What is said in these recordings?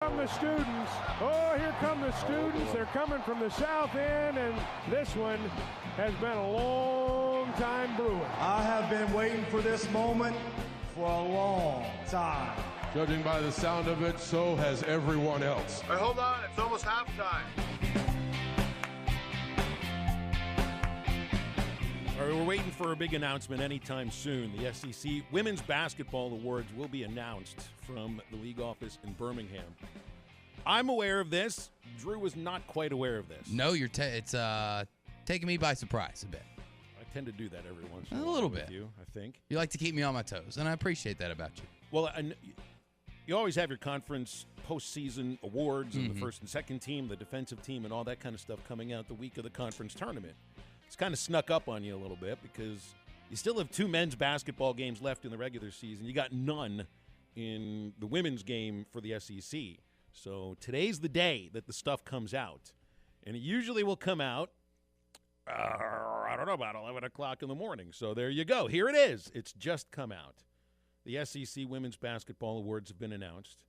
Come the students. Oh, here come the students. They're coming from the south end, and this one has been a long time brewing. I have been waiting for this moment for a long time. Judging by the sound of it, so has everyone else. All right, hold on. It's almost halftime. All right, we're waiting for a big announcement anytime soon. The SEC Women's Basketball Awards will be announced from the league office in Birmingham. I'm aware of this. Drew was not quite aware of this. No, it's taking me by surprise a bit. I tend to do that every once in a while. A little with bit. You, I think. You like to keep me on my toes, and I appreciate that about you. Well, you always have your conference postseason awards and the first and second team, the defensive team, and all that kind of stuff coming out the week of the conference tournament. It's kind of snuck up on you a little bit because you still have 2 men's basketball games left in the regular season. You got none in the women's game for the SEC. So today's the day that the stuff comes out. And it usually will come out, I don't know, about 11 o'clock in the morning. So there you go. Here it is. It's just come out. The SEC Women's Basketball Awards have been announced.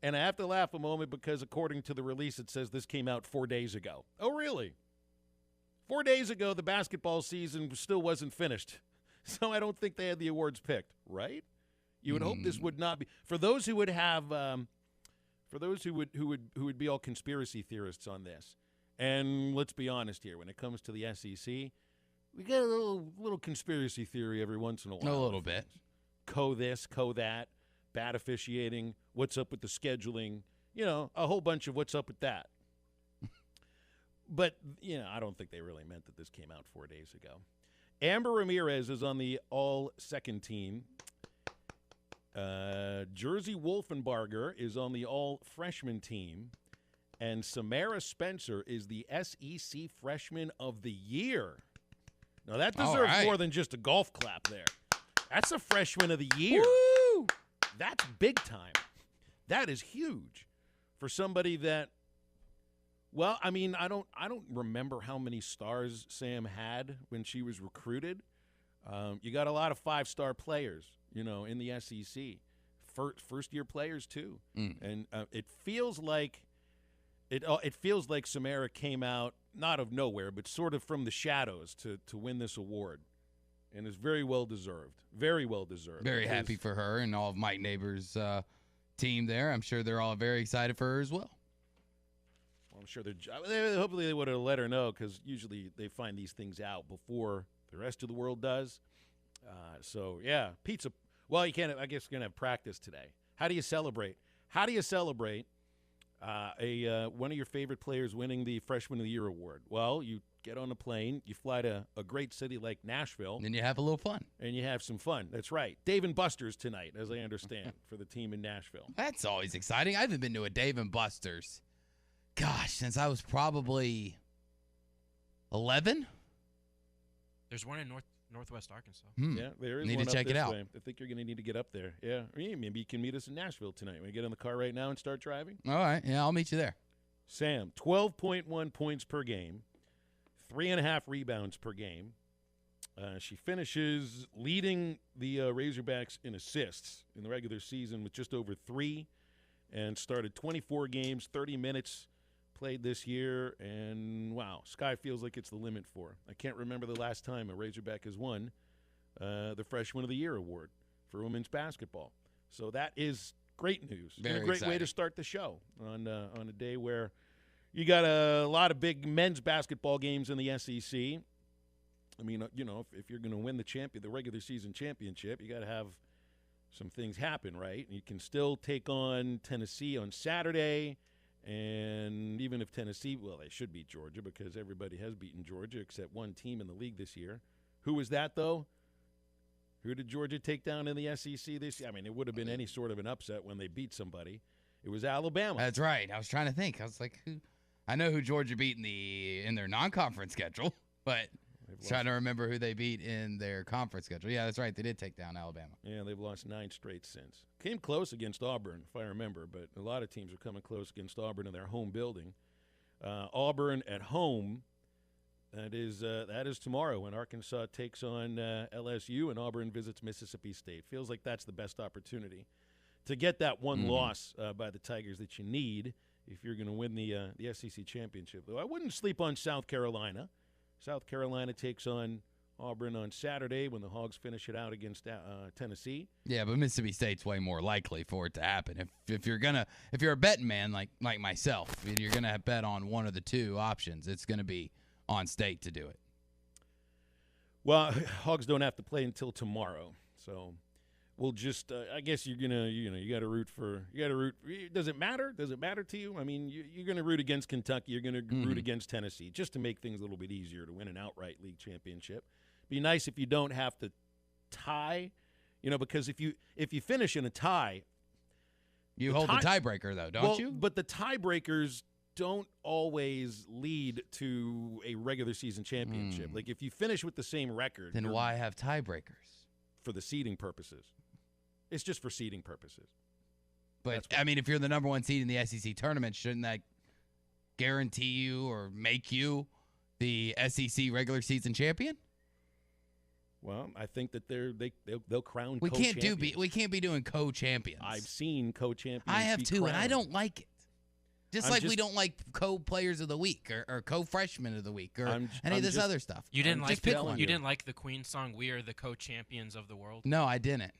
And I have to laugh a moment because according to the release, it says this came out 4 days ago. Oh, really? 4 days ago, the basketball season still wasn't finished. So I don't think they had the awards picked, right? You would hope this would not be. For those who would have for those who would be all conspiracy theorists on this. And let's be honest here, when it comes to the SEC, we get a little conspiracy theory every once in a while. A little bit. Co this, co that, bad officiating, what's up with the scheduling, a whole bunch of what's up with that. But, I don't think they really meant that this came out 4 days ago. Amber Ramirez is on the all-second team. Jersey Wolfenbarger is on the all-freshman team. And Samara Spencer is the SEC Freshman of the Year. Now, that deserves more than just a golf clap there. That's a Freshman of the Year. Woo! That's big time. That is huge for somebody that, well, I mean, I don't remember how many stars Sam had when she was recruited. You got a lot of 5-star players, in the SEC. First-year players, too. And it feels like Samara came out, not of nowhere, but sort of from the shadows to win this award. And is very well deserved. Very well deserved. Very happy for her and all of Mike Neighbors' team there. I'm sure they're all very excited for her as well. I'm sure hopefully they would have let her know because usually they find these things out before the rest of the world does. So, yeah, pizza. Well, you can't. I guess you're going to have practice today. How do you celebrate? How do you celebrate one of your favorite players winning the Freshman of the Year award? Well, you get on a plane, you fly to a great city like Nashville. And you have a little fun. And you have some fun. That's right. Dave & Buster's tonight, as I understand, for the team in Nashville. That's always exciting. I haven't been to a Dave & Buster's, since I was probably 11. There's one in Northwest Arkansas. Yeah, there is Need one to up check it this out. way. I think you're going to need to get up there. Yeah, maybe you can meet us in Nashville tonight. Want to get in the car right now and start driving? All right. Yeah, I'll meet you there. Sam, 12.1 points per game, 3.5 rebounds per game. She finishes leading the Razorbacks in assists in the regular season with just over 3 and started 24 games, 30 minutes played this year. And, wow, sky feels like it's the limit for her. I can't remember the last time a Razorback has won the Freshman of the Year award for women's basketball. So that is great news. Very and a great exciting way to start the show on a day where you got a lot of big men's basketball games in the SEC. I mean, if you're going to win the regular season championship, you got to have some things happen, right? You can still take on Tennessee on Saturday, and even if Tennessee, well, they should beat Georgia because everybody has beaten Georgia except one team in the league this year. Who was that, though? Who did Georgia take down in the SEC this year? I mean, it would have been any sort of an upset when they beat somebody. It was Alabama. That's right. I was trying to think. I was like, who? I know who Georgia beat in their non-conference schedule, but trying to remember who they beat in their conference schedule. Yeah, that's right. They did take down Alabama. Yeah, they've lost 9 straight since. Came close against Auburn, if I remember, but a lot of teams are coming close against Auburn in their home building. Auburn at home, that is tomorrow when Arkansas takes on LSU and Auburn visits Mississippi State. Feels like that's the best opportunity to get that one loss by the Tigers that you need if you're going to win the SEC championship. Though I wouldn't sleep on South Carolina. South Carolina takes on Auburn on Saturday when the Hogs finish it out against Tennessee. Yeah, but Mississippi State's way more likely for it to happen. If you're a betting man like myself, if you're gonna bet on one of the two options, it's gonna be on State to do it. Well, Hogs don't have to play until tomorrow, so we'll just. I guess you got to root for. You got to root. Does it matter? Does it matter to you? I mean, you're going to root against Kentucky. You're going to root against Tennessee just to make things a little bit easier to win an outright league championship. Be nice if you don't have to tie, because if you finish in a tie, you hold the tiebreaker though, don't you? But the tiebreakers don't always lead to a regular season championship. Like if you finish with the same record, then why have tiebreakers? For the seeding purposes. It's just for seeding purposes. But I mean, if you're the number one seed in the SEC tournament, shouldn't that guarantee you or make you the SEC regular season champion? Well, I think that they'll crown. We can't be doing co-champions. I've seen co-champions. I have too, crowned. and I don't like it. We don't like co-players of the week or co-freshmen of the week or any of this other stuff. You didn't just pick one. You didn't like the Queen song "We Are the Co-Champions of the World"? No, I didn't.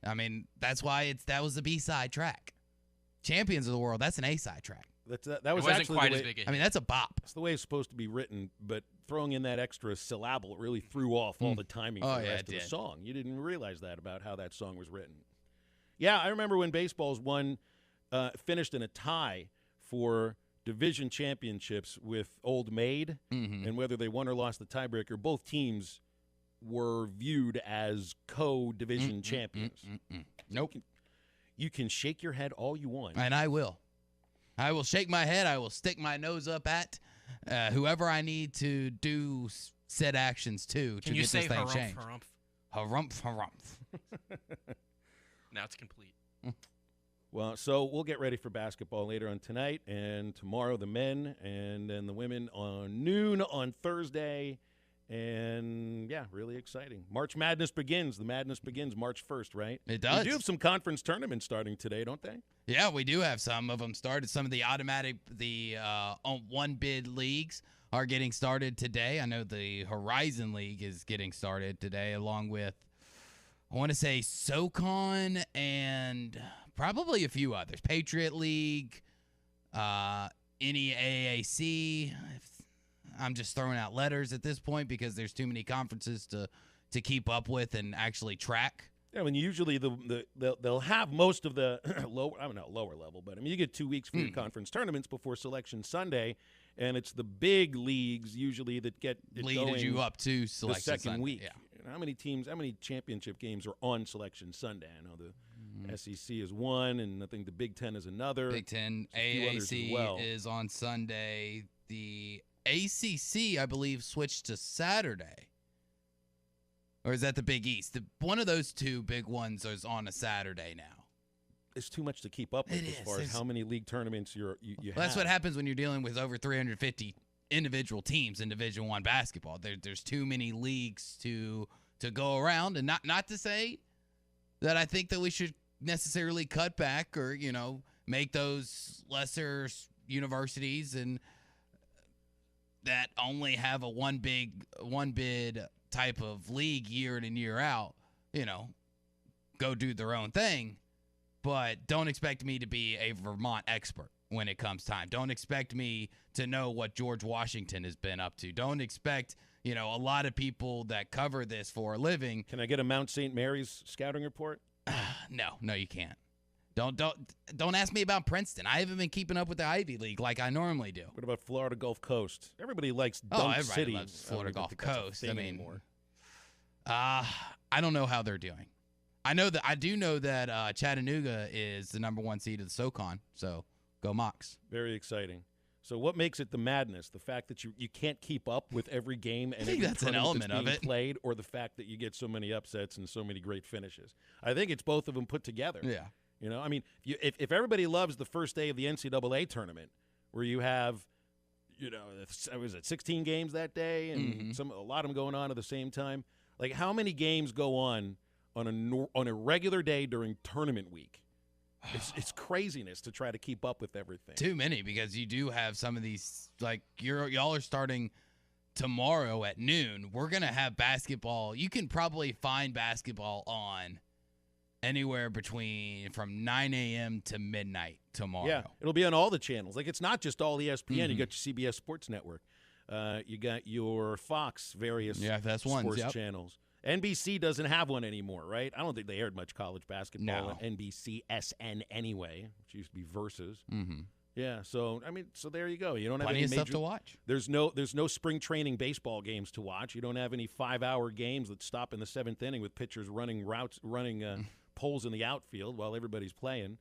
I mean, that's why that was the B-side track. Champions of the World, that's an A-side track. That was wasn't actually quite the way, as big a hit. I mean, that's a bop. That's the way it's supposed to be written, but throwing in that extra syllable really threw off all the timing for the rest of the song. You didn't realize that about how that song was written. Yeah, I remember when baseball's finished in a tie for division championships with Old Maid, and whether they won or lost the tiebreaker, both teams were viewed as co-division champions. Nope. You can shake your head all you want. And I will. I will shake my head. I will stick my nose up at whoever I need to do said actions to get this thing changed. Harumph? Harumph. Now it's complete. Well, so we'll get ready for basketball later on tonight and tomorrow, the men, and then the women on noon on Thursday. And, yeah, really exciting. March Madness begins. The madness begins March 1st, right? It does. We do have some conference tournaments starting today, don't they? Yeah, we do have some of them started. Some of the one-bid leagues are getting started today. I know the Horizon League is getting started today, along with, I want to say, SoCon and probably a few others. Patriot League, NEAAC. I'm just throwing out letters at this point because there's too many conferences to keep up with and actually track. Yeah, I mean, usually they'll have most of the lower level, but I mean, you get 2 weeks for your conference tournaments before Selection Sunday, and it's the big leagues usually that get it leaded you up to Selection the second Sunday. week. Yeah. How many championship games are on Selection Sunday? I know the SEC is one, and I think the Big Ten is another. Big Ten, AAC is on Sunday. The ACC, I believe, switched to Saturday. Or is that the Big East? One of those two big ones is on a Saturday now. It's too much to keep up with as far as how many league tournaments you have. That's what happens when you're dealing with over 350 individual teams in Division I basketball. There's too many leagues to go around, and not to say that I think that we should necessarily cut back or make those lesser universities and that only have a one bid type of league year in and year out, go do their own thing, but don't expect me to be a Vermont expert when it comes time. Don't expect me to know what George Washington has been up to. Don't expect, a lot of people that cover this for a living. Can I get a Mount St. Mary's scouting report? No, you can't. Don't ask me about Princeton. I haven't been keeping up with the Ivy League like I normally do. What about Florida Gulf Coast? Everybody likes Dunk everybody City. loves Florida Gulf Coast. I mean, anymore. I don't know how they're doing. I do know that Chattanooga is the number one seed of the SoCon. So go Mocs. Very exciting. So what makes it the madness? The fact that you can't keep up with every game and I think that's an element that's of being it. played, or the fact that you get so many upsets and so many great finishes? I think it's both of them put together. Yeah. I mean, if everybody loves the first day of the NCAA tournament, where you have, was it 16 games that day, and a lot of them going on at the same time? Like, how many games go on a regular day during tournament week? It's craziness to try to keep up with everything. Too many, because you do have some of these, like, y'all are starting tomorrow at noon. We're going to have basketball. You can probably find basketball on anywhere from 9 a.m. to midnight tomorrow. Yeah, it'll be on all the channels. Like, it's not just all ESPN. You got your CBS Sports Network. You got your Fox various sports channels. NBC doesn't have one anymore, right? I don't think they aired much college basketball on NBC SN anyway, which used to be Versus. Mm-hmm. Yeah, so there you go. You don't have plenty any of stuff to watch. There's no spring training baseball games to watch. You don't have any 5-hour games that stop in the 7th inning with pitchers running poles in the outfield while everybody's playing.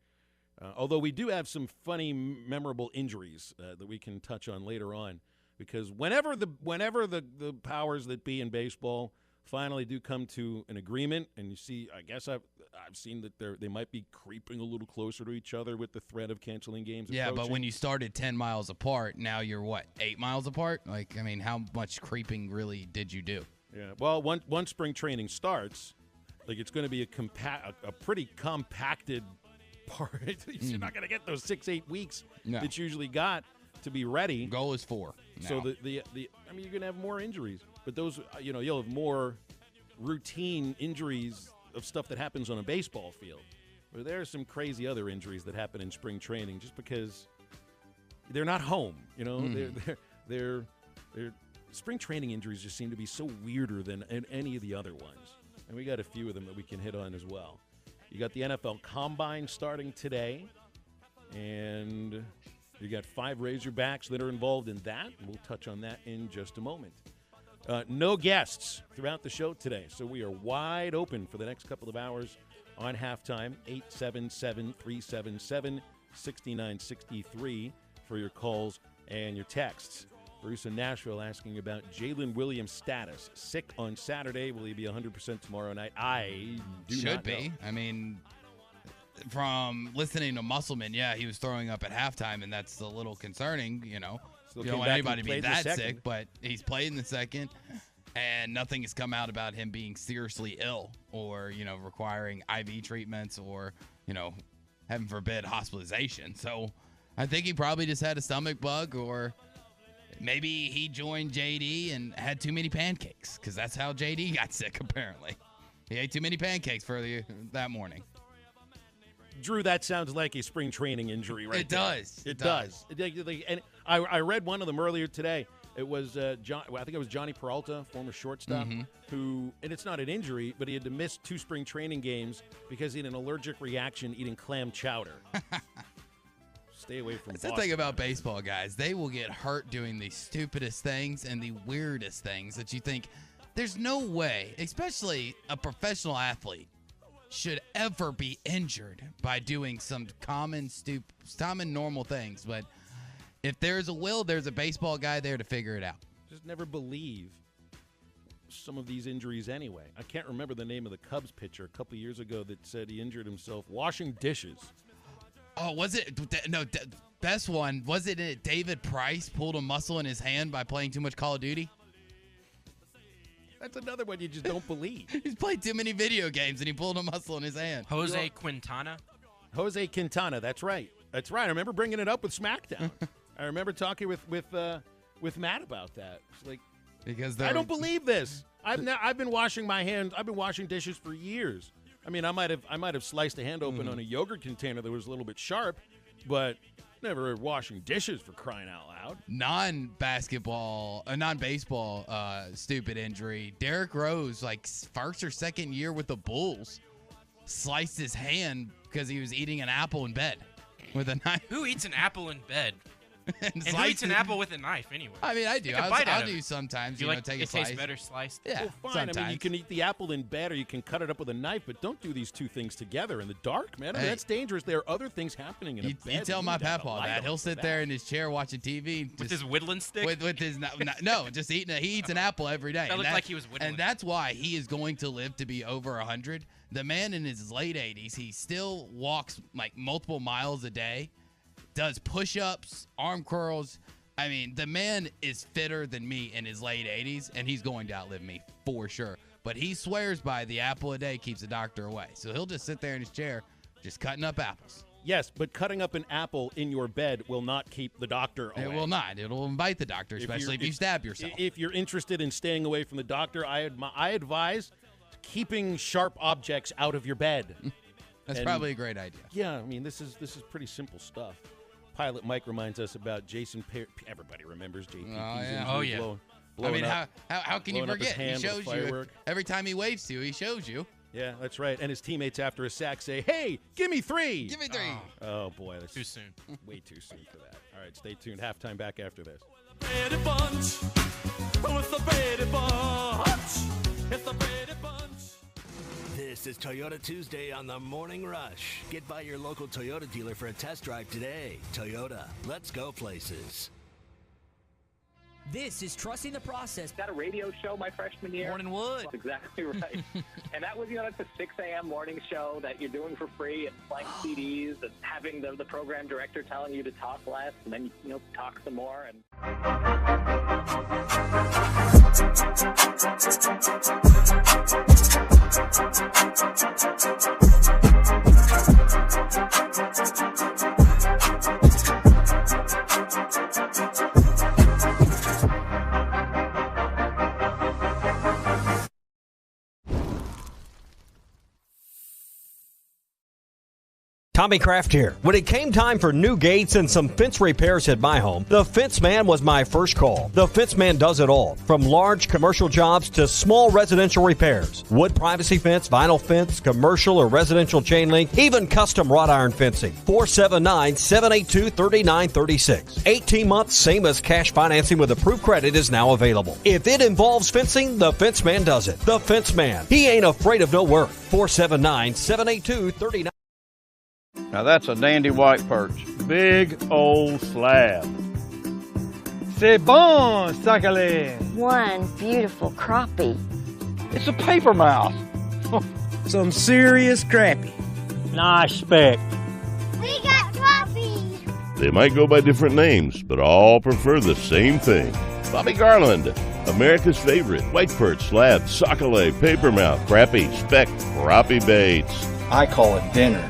Although we do have some funny, memorable injuries that we can touch on later on, because whenever the powers that be in baseball finally do come to an agreement, and you see, I guess I've seen that they might be creeping a little closer to each other with the threat of canceling games. Yeah, approaching. but when you started 10 miles apart, now you're what, 8 miles apart? Like, I mean, how much creeping really did you do? Yeah, well, once spring training starts, like, it's going to be a pretty compacted part. You're not going to get those 6-8 weeks that you usually got to be ready. Goal is 4. So I mean, you're going to have more injuries, but those, you'll have more routine injuries of stuff that happens on a baseball field. But there are some crazy other injuries that happen in spring training just because they're not home. They're spring training injuries just seem to be so weirder than any of the other ones. And we got a few of them that we can hit on as well. You got the NFL Combine starting today, and you got 5 Razorbacks that are involved in that. We'll touch on that in just a moment. No guests throughout the show today, so we are wide open for the next couple of hours on halftime. 877-377-6963 for your calls and your texts. Bruce in Nashville asking about Jalen Williams' status. Sick on Saturday. Will he be 100% tomorrow night? I do not know. Should be. I mean, from listening to Musselman, yeah, he was throwing up at halftime, and that's a little concerning, You don't want anybody to be that sick, but he's played in the second, and nothing has come out about him being seriously ill or, requiring IV treatments or, heaven forbid, hospitalization. So I think he probably just had a stomach bug, or maybe he joined JD and had too many pancakes, because that's how JD got sick, apparently. He ate too many pancakes that morning. Drew, that sounds like a spring training injury right It there. does. It does. And I read one of them earlier today. It was I think it was Johnny Peralta, former shortstop, who, and it's not an injury, but he had to miss 2 spring training games because he had an allergic reaction eating clam chowder. Stay away from Boston. That's the thing about baseball, guys. They will get hurt doing the stupidest things and the weirdest things that you think there's no way, especially a professional athlete, should ever be injured by doing some common normal things. But if there's a will, there's a baseball guy there to figure it out. Just never believe some of these injuries anyway. I can't remember the name of the Cubs pitcher a couple years ago that said he injured himself washing dishes. Oh, was it? No, best one. Was it David Price pulled a muscle in his hand by playing too much Call of Duty? That's another one you just don't believe. He's played too many video games, and he pulled a muscle in his hand. Jose Quintana? Jose Quintana, that's right. That's right. I remember bringing it up with SmackDown. I remember talking with Matt about that. It's like, because I don't believe this. I've been washing my hands. I've been washing dishes for years. I mean, I might have sliced a hand open on a yogurt container that was a little bit sharp, but never washing dishes, for crying out loud. Non-baseball, stupid injury. Derrick Rose, like first or second year with the Bulls, sliced his hand because he was eating an apple in bed with a knife. Who eats an apple in bed? And who slices eats an apple with a knife anyway? I mean, I do. I'll do sometimes. You take a it slice. tastes better sliced? Yeah, Well, fine. sometimes. I mean, you can eat the apple in bed or you can cut it up with a knife, but don't do these two things together in the dark, man. I mean, Hey. that's dangerous. There are other things happening in a bed. You tell my need to have a papaw light that. on He'll for sit that. there in his chair watching TV. With his whittling stick? With his no, just eating he eats an apple every day. That looked like he was whittling. And that's why he is going to live to be over 100. The man in his late 80s, he still walks like multiple miles a day, does push-ups, arm curls. I mean, the man is fitter than me in his late 80s, and he's going to outlive me for sure. But he swears by the apple a day keeps the doctor away. So he'll just sit there in his chair just cutting up apples. Yes, but cutting up an apple in your bed will not keep the doctor away. It will not. It'll invite the doctor, especially if you stab yourself. If you're interested in staying away from the doctor, I advise keeping sharp objects out of your bed. That's probably a great idea. Yeah, I mean, this is pretty simple stuff. Pilot Mike reminds us about Jason Perry. Everybody remembers JPP's injury. Oh, yeah. I mean, how can you forget? He shows you firework. every time he waves to you. He shows you. Yeah, that's right. And his teammates after a sack say, "Hey, give me 3." Give me 3. Oh boy, that's Too soon. Way too soon for that. All right, stay tuned. Halftime back after this. Brady Bunch. With the Brady Bunch. It's the Brady Bunch. This is Toyota Tuesday on the Morning Rush. Get by your local Toyota dealer for a test drive today. Toyota, let's go places. This is Trusting the Process. Got a radio show my freshman year. Morning Wood. That's exactly right. And that was, it's a 6 a.m. morning show that you're doing for free and playing CDs and having the program director telling you to talk less and then, talk some more. And Tommy Kraft here. When it came time for new gates and some fence repairs at my home, the Fence Man was my first call. The Fence Man does it all, from large commercial jobs to small residential repairs. Wood privacy fence, vinyl fence, commercial or residential chain link, even custom wrought iron fencing. 479-782-3936. 18 months, same as cash financing with approved credit is now available. If it involves fencing, the Fence Man does it. The Fence Man. He ain't afraid of no work. 479-782-3936. Now that's a dandy white perch. Big old slab. C'est bon, sacalé. One beautiful crappie. It's a paper mouth. Some serious crappie. Nice speck. We got crappie. They might go by different names, but all prefer the same thing. Bobby Garland, America's favorite white perch, slab, sacalé, paper mouth, crappie, speck, crappie baits. I call it dinner.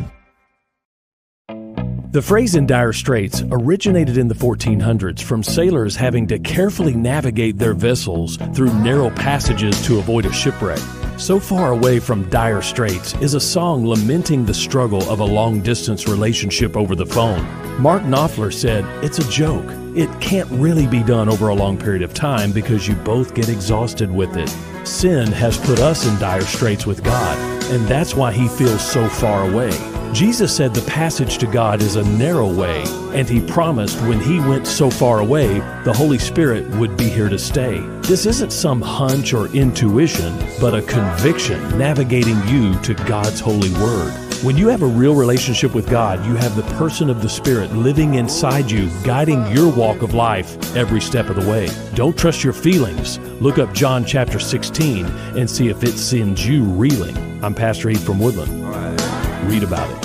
The phrase in dire straits originated in the 1400s from sailors having to carefully navigate their vessels through narrow passages to avoid a shipwreck. So Far Away from Dire Straits is a song lamenting the struggle of a long-distance relationship over the phone. Mark Knopfler said, "It's a joke. It can't really be done over a long period of time because you both get exhausted with it. Sin has put us in dire straits with God, and that's why He feels so far away." Jesus said the passage to God is a narrow way, and He promised when He went so far away, the Holy Spirit would be here to stay. This isn't some hunch or intuition, but a conviction navigating you to God's holy word. When you have a real relationship with God, you have the person of the Spirit living inside you, guiding your walk of life every step of the way. Don't trust your feelings. Look up John chapter 16 and see if it sends you reeling. I'm Pastor Heath from Woodland. Read about it.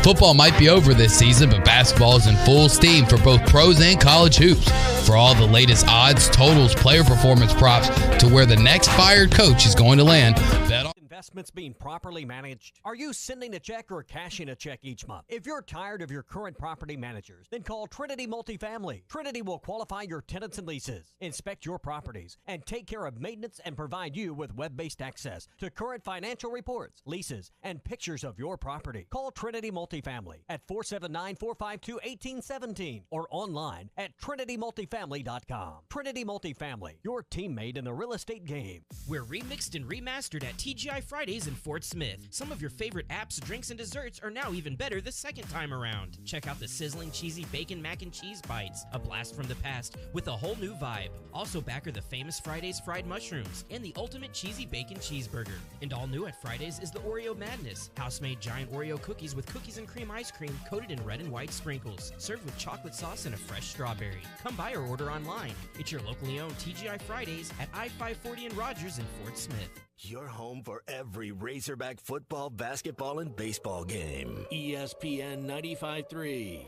Football might be over this season, but basketball is in full steam for both pros and college hoops. For all the latest odds, totals, player performance props to where the next fired coach is going to land, bet on investments being properly managed? Are you sending a check or cashing a check each month? If you're tired of your current property managers, then call Trinity Multifamily. Trinity will qualify your tenants and leases, inspect your properties, and take care of maintenance and provide you with web-based access to current financial reports, leases, and pictures of your property. Call Trinity Multifamily at 479-452-1817 or online at trinitymultifamily.com. Trinity Multifamily, your teammate in the real estate game. We're remixed and remastered at TGI Fridays in Fort Smith. Some of your favorite apps, drinks, and desserts are now even better the second time around. Check out the sizzling cheesy bacon mac and cheese bites, a blast from the past with a whole new vibe. Also back are the famous Fridays fried mushrooms and the ultimate cheesy bacon cheeseburger. And all new at Fridays is the Oreo Madness, house-made giant Oreo cookies with cookies and cream ice cream coated in red and white sprinkles, served with chocolate sauce and a fresh strawberry. Come by or order online. It's your locally owned TGI Fridays at I-540 and Rogers in Fort Smith. Your home for every Razorback football, basketball, and baseball game. ESPN 95.3.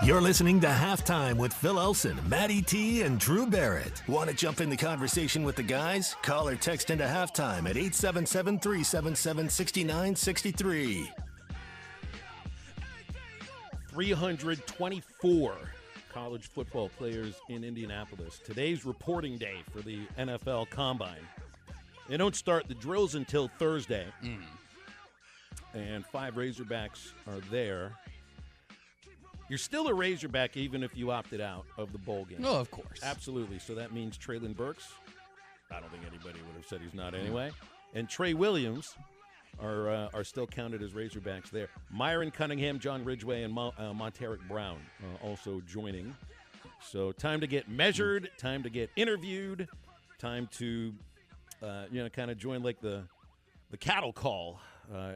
You're listening to Halftime with Phil Elson, Matty T, and Drew Barrett. Want to jump in the conversation with the guys? Call or text into Halftime at 877-377-6963. 324 college football players in Indianapolis. Today's reporting day for the NFL Combine. They don't start the drills until Thursday. And 5 Razorbacks are there. You're still a Razorback even if you opted out of the bowl game. Oh, of course. Absolutely. So that means Traylon Burks. I don't think anybody would have said he's not anyway. And Trey Williams are still counted as Razorbacks there. Myron Cunningham, John Ridgway, and Monteric Brown also joining. So time to get measured, time to get interviewed, time to kind of join like the cattle call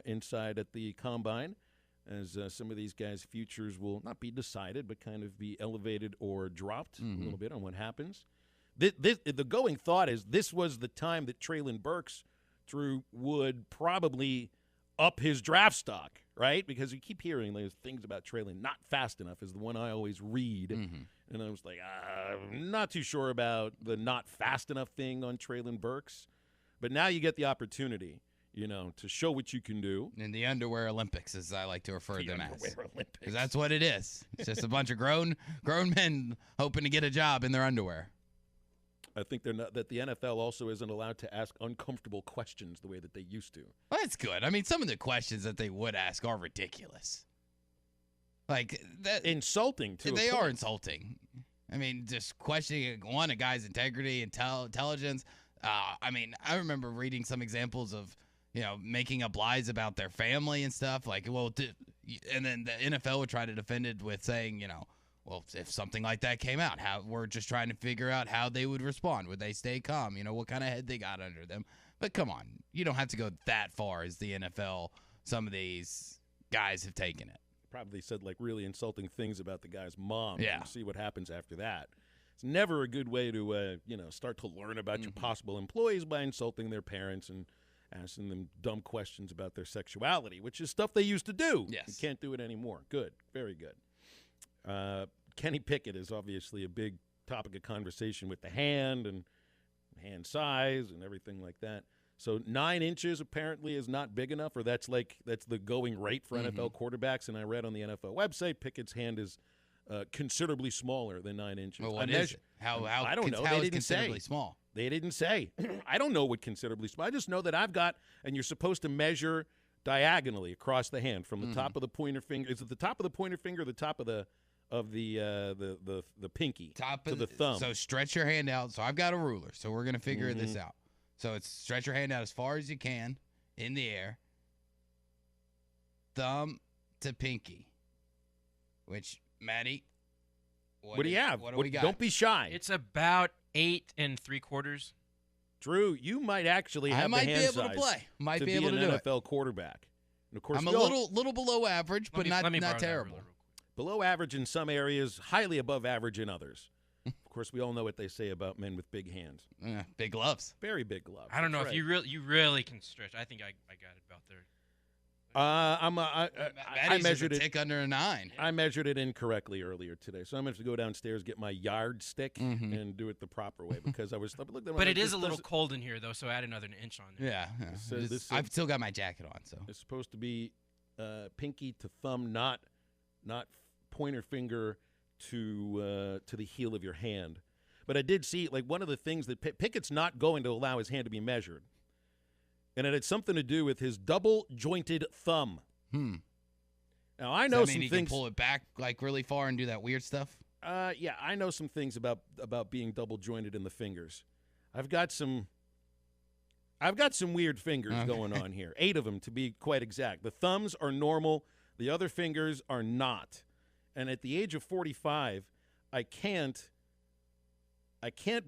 inside at the Combine. As some of these guys' futures will not be decided, but kind of be elevated or dropped a little bit on what happens. The going thought is this was the time that Traylon Burks, Drew, would probably up his draft stock, right? Because you keep hearing those things about Traylon. Not fast enough is the one I always read. And I was like, I'm not too sure about the not fast enough thing on Traylon Burks. But now you get the opportunity, to show what you can do. In the Underwear Olympics, as I like to refer to them as. Because that's what it is. It's just a bunch of grown men hoping to get a job in their underwear. I think that the NFL also isn't allowed to ask uncomfortable questions the way that they used to. Well, that's good. I mean, some of the questions that they would ask are ridiculous. Like that, insulting too. They are insulting. I mean, just questioning a guy's integrity, intelligence. I mean, I remember reading some examples of making up lies about their family and stuff. Like, and then the NFL would try to defend it with saying, well, if something like that came out, we're just trying to figure out how they would respond. Would they stay calm? What kind of head they got under them? But come on, you don't have to go that far as the NFL. Some of these guys have taken it. Probably said like really insulting things about the guy's mom. Yeah. And see what happens after that. It's never a good way to start to learn about your possible employees by insulting their parents and asking them dumb questions about their sexuality, which is stuff they used to do. Yes. You can't do it anymore. Good. Very good. Kenny Pickett is obviously a big topic of conversation with the hand and hand size and everything like that. So 9 inches apparently is not big enough, or that's the going rate for NFL quarterbacks. And I read on the NFL website, Pickett's hand is considerably smaller than 9 inches. Well, what is it? I don't know. How they is didn't considerably say. small? They didn't say. I don't know what considerably small. I just know that I've got, and you're supposed to measure diagonally across the hand from the top of the pointer finger. Is it the top of the pointer finger or the top of the pinky to the thumb? So stretch your hand out. So I've got a ruler. So we're gonna figure this out. So it's stretch your hand out as far as you can in the air. Thumb to pinky. Which, Maddie, what do you have? What do we got? Don't be shy. It's about 8 3/4. Drew, you might actually have the hand be able size to play. Might to be able to do an NFL quarterback. And of course, I'm a little below average, but not terrible. Below average in some areas, highly above average in others. Of course, we all know what they say about men with big hands. Big gloves. Very big gloves. I don't know That's if right. you really can stretch. I think I got it about there. I measured a tick under a 9. I measured it incorrectly earlier today, so I'm going to have to go downstairs, get my yardstick, and do it the proper way because I looked at. But it is a little cold in here, though, so add another inch on there. Yeah. So I've still got my jacket on, so it's supposed to be pinky to thumb, not pointer finger to the heel of your hand. But I did see one of the things that Pickett's not going to allow his hand to be measured. And it had something to do with his double-jointed thumb. Now, I know some he things. Can pull it back really far and do that weird stuff? Yeah, I know some things about being double-jointed in the fingers. I've got some weird fingers going on here. 8 of them, to be quite exact. The thumbs are normal. The other fingers are not. And at the age of 45, I can't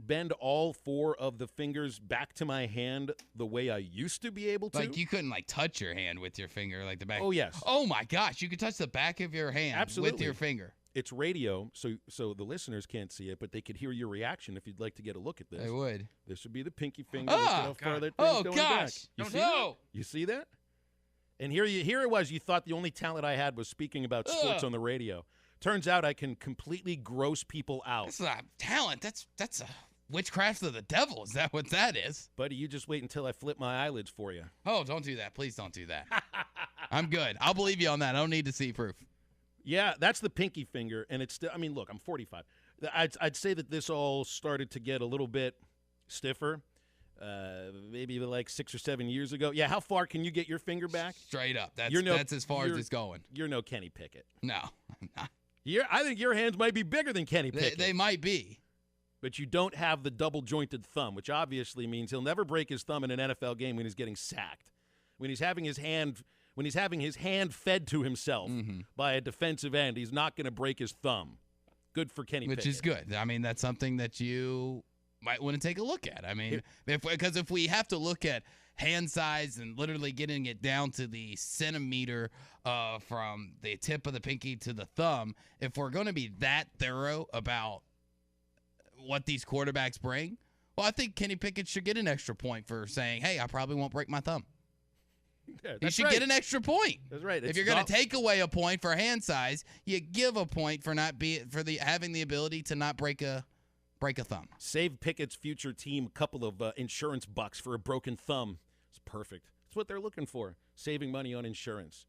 bend all 4 of the fingers back to my hand the way I used to be able to. You couldn't touch your hand with your finger, the back. Oh, yes. Oh my gosh, you could touch the back of your hand with your finger. It's radio, so the listeners can't see it, but they could hear your reaction if you'd like to get a look at this. They would. This would be the pinky finger. How far that thing's going back. You see that? You see that? And here it was. You thought the only talent I had was speaking about sports on the radio. Turns out I can completely gross people out. That's not talent. That's a witchcraft of the devil. Is that what that is? Buddy, you just wait until I flip my eyelids for you. Oh, don't do that. Please don't do that. I'm good. I'll believe you on that. I don't need to see proof. Yeah, that's the pinky finger, and it's still. I mean, look, I'm 45. I'd say that this all started to get a little bit stiffer, maybe like 6 or 7 years ago. Yeah, how far can you get your finger back? Straight up. That's as far as it's going. You're no Kenny Pickett. No, I'm not. I think your hands might be bigger than Kenny Pickett. They might be. But you don't have the double-jointed thumb, which obviously means he'll never break his thumb in an NFL game when he's getting sacked. When he's having his hand fed to himself by a defensive end, he's not going to break his thumb. Good for Kenny Pickett. Which is good. I mean, that's something that you might want to take a look at. I mean, because if we have to look at hand size and literally getting it down to the centimeter from the tip of the pinky to the thumb, if we're going to be that thorough about what these quarterbacks bring, well, I think Kenny Pickett should get an extra point for saying, hey, I probably won't break my thumb. Yeah, you should get an extra point. That's right. If you're going to take away a point for hand size, you give a point for having the ability to not break a thumb. Save Pickett's future team a couple of insurance bucks for a broken thumb. It's perfect. That's what they're looking for. Saving money on insurance.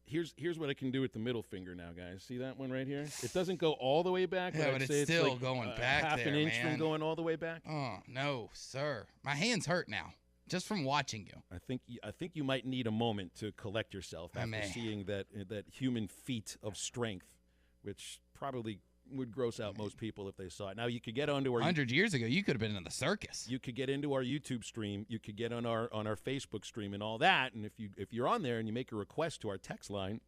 Here's what I can do with the middle finger now, guys. See that one right here? It doesn't go all the way back. Yeah, but it's still like going back half there, an inch man. from going all the way back. Oh no, sir! My hands hurt now just from watching you. I think you might need a moment to collect yourself after seeing that human feat of strength, which probably would gross out most people if they saw it. Now you could get onto our 100 years ago, you could have been in the circus. You could get into our YouTube stream. You could get on our Facebook stream and all that. And if you're on there and you make a request to our text line,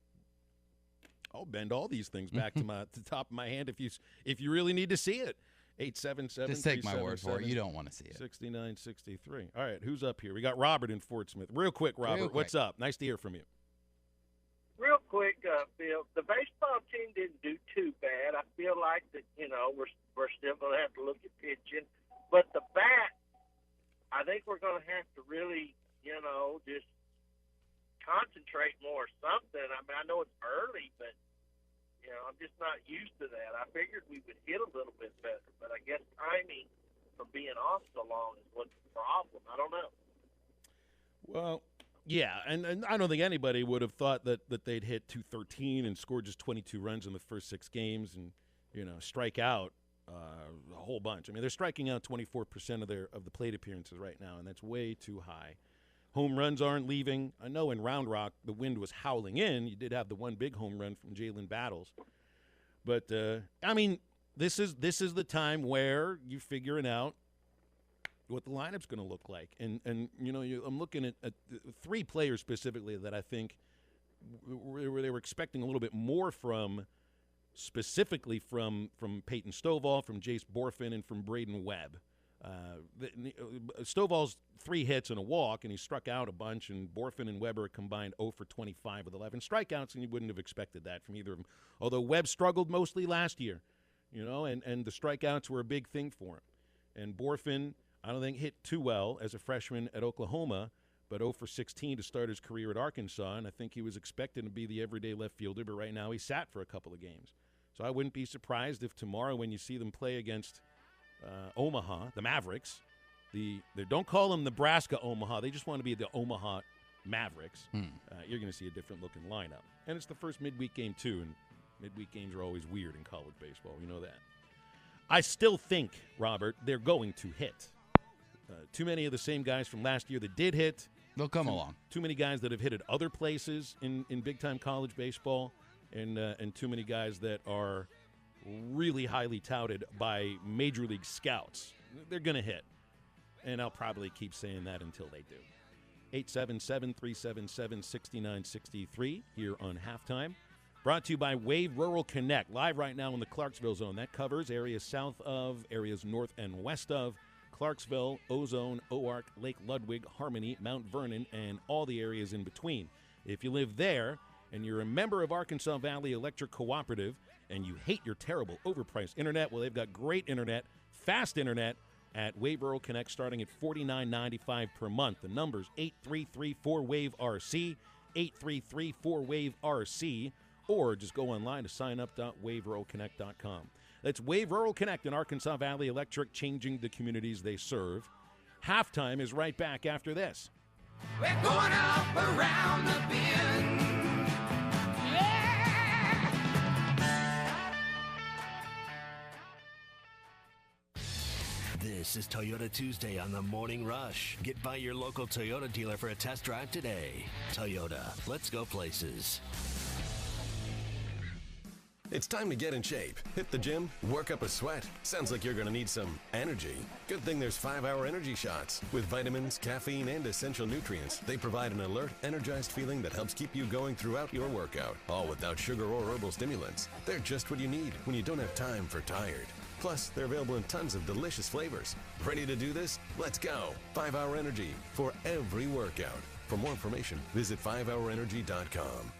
I'll bend all these things back to the top of my hand if you really need to see it. 877. Just take my word for it. You don't want to see it. 6963. All right, who's up here? We got Robert in Fort Smith. Real quick, Robert, what's up? Nice to hear from you. Real quick, Bill, the baseball team didn't do too bad. I feel like that, we're still going to have to look at pitching. But the bat, I think we're going to have to really, just concentrate more or something. I mean, I know it's early, but, I'm just not used to that. I figured we would hit a little bit better, but I guess timing from being off so long is what's the problem. I don't know. Well, yeah, and I don't think anybody would have thought that they'd hit 213 and score just 22 runs in the first 6 games and, strike out a whole bunch. I mean, they're striking out 24% of the plate appearances right now, and that's way too high. Home runs aren't leaving. I know in Round Rock the wind was howling in. You did have the one big home run from Jalen Battles. But, I mean, this is the time where you're figuring out what the lineup's going to look like. And I'm looking at 3 players specifically that I think they were expecting a little bit more from, specifically from Peyton Stovall, from Jace Borfin, and from Braden Webb. Stovall's 3 hits and a walk, and he struck out a bunch, and Borfin and Weber combined 0 for 25 with 11 strikeouts, and you wouldn't have expected that from either of them. Although Webb struggled mostly last year, and the strikeouts were a big thing for him. And Borfin, I don't think, hit too well as a freshman at Oklahoma, but 0 for 16 to start his career at Arkansas, and I think he was expected to be the everyday left fielder, but right now he sat for a couple of games. So I wouldn't be surprised if tomorrow when you see them play against Omaha, the Mavericks, they don't call them Nebraska Omaha. They just want to be the Omaha Mavericks. You're going to see a different looking lineup. And it's the first midweek game, too, and midweek games are always weird in college baseball. We know that. I still think, Robert, they're going to hit. Too many of the same guys from last year that did hit. They'll come along. Too many guys that have hit at other places in big-time college baseball, and too many guys that are really highly touted by Major League scouts. They're going to hit. And I'll probably keep saying that until they do. 877-377-6963 here on Halftime. Brought to you by Wave Rural Connect, live right now in the Clarksville zone. That covers areas south of, areas north and west of Clarksville, Ozone, Oark, Lake Ludwig, Harmony, Mount Vernon, and all the areas in between. If you live there and you're a member of Arkansas Valley Electric Cooperative and you hate your terrible overpriced internet, well, they've got great internet, fast internet at Wave Rural Connect starting at $49.95 per month. The number's 833-4WAVE-RC, 833-4WAVE-RC, or just go online to signup.waveroconnect.com. That's Wave Rural Connect in Arkansas Valley Electric, changing the communities they serve. Halftime is right back after this. We're going up around the bend. This is Toyota Tuesday on the Morning Rush. Get by your local Toyota dealer for a test drive today. Toyota, let's go places. It's time to get in shape. Hit the gym, work up a sweat. Sounds like you're going to need some energy. Good thing there's 5-Hour Energy Shots. With vitamins, caffeine, and essential nutrients, they provide an alert, energized feeling that helps keep you going throughout your workout, all without sugar or herbal stimulants. They're just what you need when you don't have time for tired. Plus, they're available in tons of delicious flavors. Ready to do this? Let's go. 5-Hour Energy for every workout. For more information, visit 5hourenergy.com.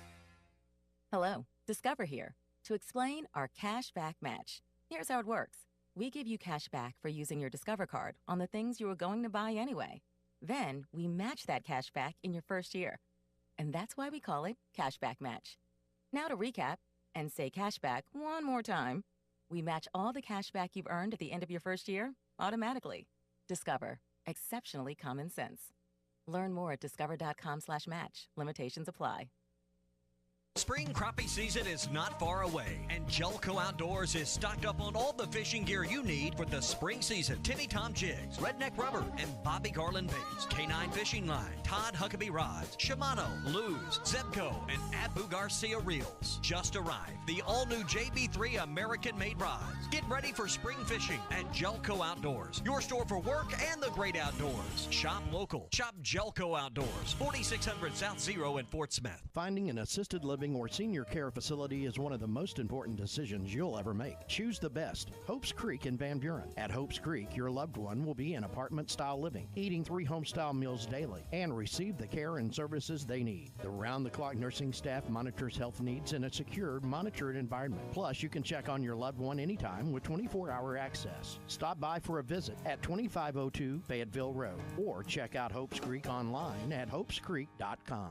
Hello, Discover here to explain our cash back match. Here's how it works. We give you cash back for using your Discover card on the things you were going to buy anyway. Then we match that cash back in your first year. And that's why we call it Cashback Match. Now to recap and say cashback one more time. We match all the cash back you've earned at the end of your first year automatically. Discover. Exceptionally common sense. Learn more at discover.com/match. Limitations apply. Spring crappie season is not far away, and Jelco Outdoors is stocked up on all the fishing gear you need for the spring season. Timmy Tom Jigs, Redneck Rubber, and Bobby Garland Baits, K9 Fishing Line, Todd Huckabee Rods, Shimano, Luz, Zebco, and Abu Garcia Reels. Just arrived, the all-new JB3 American-made rods. Get ready for spring fishing at Jelco Outdoors, your store for work and the great outdoors. Shop local. Shop Jelco Outdoors, 4600 South Zero in Fort Smith. Finding an assisted living or senior care facility is one of the most important decisions you'll ever make. Choose the best. Hopes Creek in Van Buren. At Hopes Creek, your loved one will be in apartment-style living, eating 3 home-style meals daily, and receive the care and services they need. The round-the-clock nursing staff monitors health needs in a secure, monitored environment. Plus, you can check on your loved one anytime with 24-hour access. Stop by for a visit at 2502 Fayetteville Road, or check out Hopes Creek online at hopescreek.com.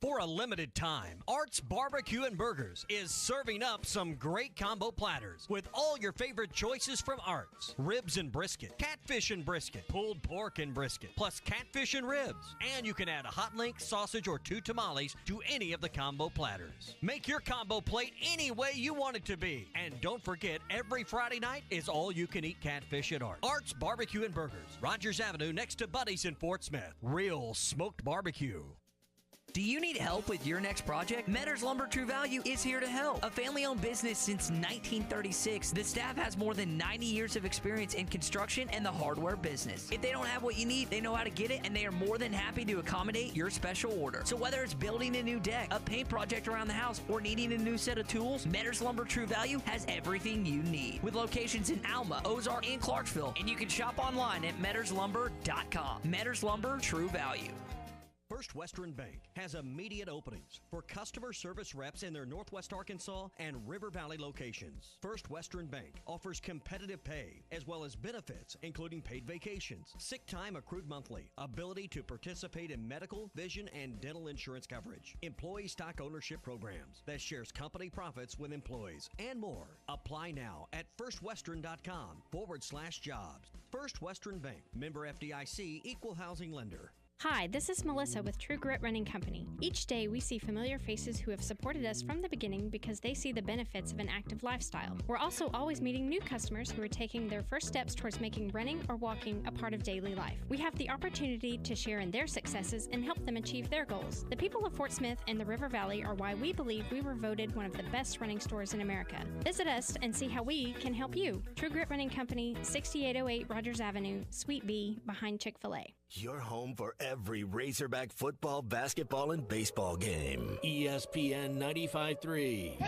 For a limited time, Art's Barbecue and Burgers is serving up some great combo platters with all your favorite choices from Art's. Ribs and brisket, catfish and brisket, pulled pork and brisket, plus catfish and ribs. And you can add a hot link, sausage, or 2 tamales to any of the combo platters. Make your combo plate any way you want it to be. And don't forget, every Friday night is all-you-can-eat catfish at Art's. Art's Barbecue and Burgers, Rogers Avenue next to Buddy's in Fort Smith. Real smoked barbecue. Do you need help with your next project? Metters Lumber True Value is here to help. A family-owned business since 1936, the staff has more than 90 years of experience in construction and the hardware business. If they don't have what you need, they know how to get it, and they are more than happy to accommodate your special order. So whether it's building a new deck, a paint project around the house, or needing a new set of tools, Metters Lumber True Value has everything you need. With locations in Alma, Ozark, and Clarksville, and you can shop online at metterslumber.com. Metters Lumber True Value. First Western Bank has immediate openings for customer service reps in their Northwest Arkansas and River Valley locations. First Western Bank offers competitive pay as well as benefits including paid vacations, sick time accrued monthly, ability to participate in medical, vision, and dental insurance coverage, employee stock ownership programs that shares company profits with employees, and more. Apply now at firstwestern.com/jobs. First Western Bank, member FDIC, equal housing lender. Hi, this is Melissa with True Grit Running Company. Each day we see familiar faces who have supported us from the beginning because they see the benefits of an active lifestyle. We're also always meeting new customers who are taking their first steps towards making running or walking a part of daily life. We have the opportunity to share in their successes and help them achieve their goals. The people of Fort Smith and the River Valley are why we believe we were voted one of the best running stores in America. Visit us and see how we can help you. True Grit Running Company, 6808 Rogers Avenue, Suite B, behind Chick-fil-A. Your home for every Razorback football, basketball, and baseball game. ESPN 95.3.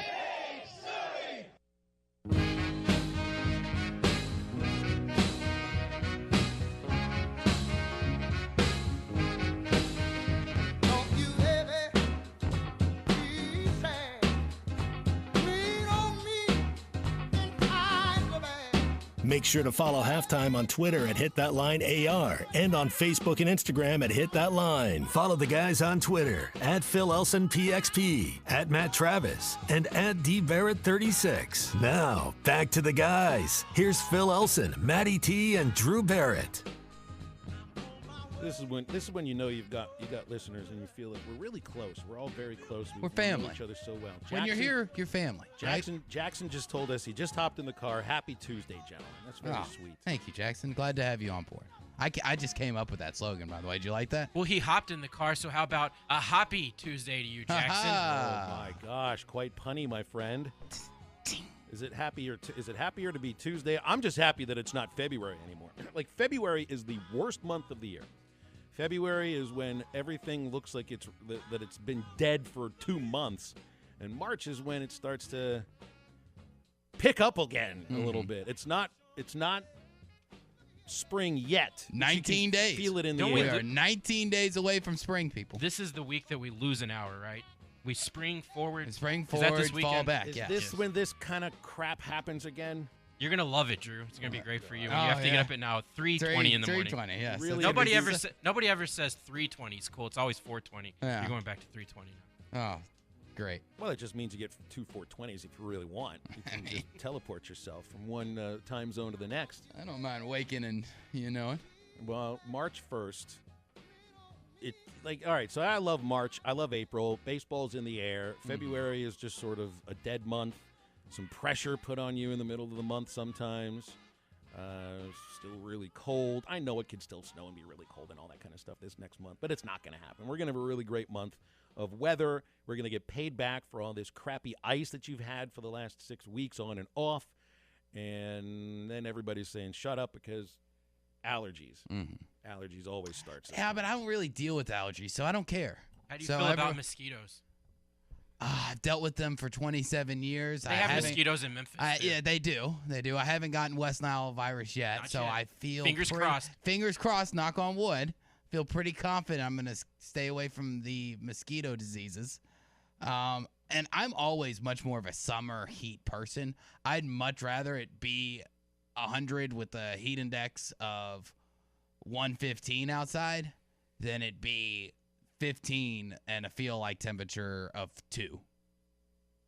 Make sure to follow Halftime on Twitter at HitThatLineAR and on Facebook and Instagram at HitThatLine. Follow the guys on Twitter at PhilElsonPXP, at Matt Travis, and at DBarrett36. Now, back to the guys. Here's Phil Elson, Matty T, and Drew Barrett. This is when you know you got listeners and you feel like we're really close. We're all very close. We're family. We know each other so well. When you're here, you're family. Jackson just told us he just hopped in the car. Happy Tuesday, gentlemen. That's very sweet. Thank you, Jackson. Glad to have you on board. I just came up with that slogan, by the way. Did you like that? Well, he hopped in the car, so how about a happy Tuesday to you, Jackson? Oh my gosh, quite punny, my friend. Is it happier to be Tuesday? I'm just happy that it's not February anymore. Like, February is the worst month of the year. February is when everything looks like that it's been dead for 2 months, and March is when it starts to pick up again a little bit. It's not spring yet. 19 days. Feel it in the air. We are 19 days away from spring, people. This is the week that we lose an hour, right? We spring forward. Spring Is that forward, this weekend? fall back. Is Yeah. this when this kind of crap happens again? You're going to love it, Drew. It's going to be great for you. When Oh, you have to yeah. get up at now 3:20 in the morning. 3:20, yes. Really? Nobody ever says 3:20 is cool. It's always 4:20. Yeah. You're going back to 3:20 now. Oh, great. Well, it just means you get 2 4:20s if you really want. You can just teleport yourself from one time zone to the next. I don't mind waking and you know it. Well, March 1st. All right, so I love March. I love April. Baseball's in the air. February is just sort of a dead month. Some pressure put on you in the middle of the month sometimes. Still really cold. I know it could still snow and be really cold and all that kind of stuff this next month, but it's not going to happen. We're going to have a really great month of weather. We're going to get paid back for all this crappy ice that you've had for the last 6 weeks on and off. And then everybody's saying, shut up, because allergies. Allergies always starts. Yeah, but I don't really deal with allergies, so I don't care. How do you feel about mosquitoes? I've dealt with them for 27 years. They have mosquitoes in Memphis. Yeah, they do. They do. I haven't gotten West Nile virus yet, Not so yet. I feel Fingers crossed. Fingers crossed. Knock on wood. Feel pretty confident I'm going to stay away from the mosquito diseases. And I'm always much more of a summer heat person. I'd much rather it be 100 with a heat index of 115 outside than it be 15 and a feel like temperature of 2.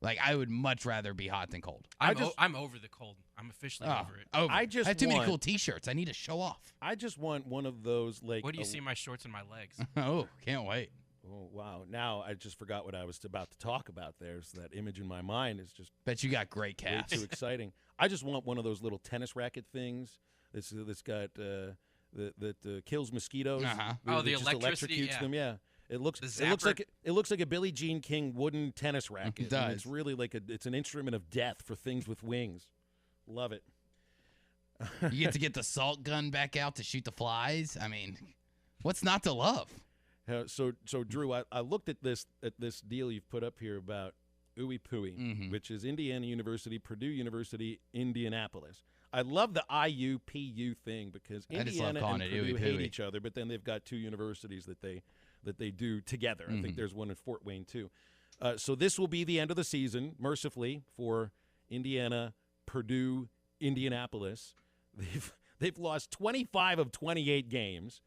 Like, I would much rather be hot than cold. I'm over the cold. I'm officially over it. I have too many cool T-shirts. I need to show off. I just want one of those, like. What do you see my shorts and my legs? Oh, can't wait. Oh, wow. Now I just forgot what I was about to talk about there. So that image in my mind is just. Bet you got great way calves. too exciting. I just want one of those little tennis racket things that's got that kills mosquitoes. Oh, the just electricity, electrocutes them. Yeah. It looks zapper. it looks like a Billie Jean King wooden tennis racket. It does. And it's really like it's an instrument of death for things with wings. Love it. You get to get the salt gun back out to shoot the flies. I mean, what's not to love? So Drew, I looked at this deal you've put up here about Ooey Pooey, which is Indiana University, Purdue University, Indianapolis. I love the IU-PU thing because Indiana and Purdue hate each other, but then they've got 2 universities that they do together. I think there's one in Fort Wayne too. So this will be the end of the season, mercifully, for Indiana, Purdue, Indianapolis. They've lost 25 of 28 games.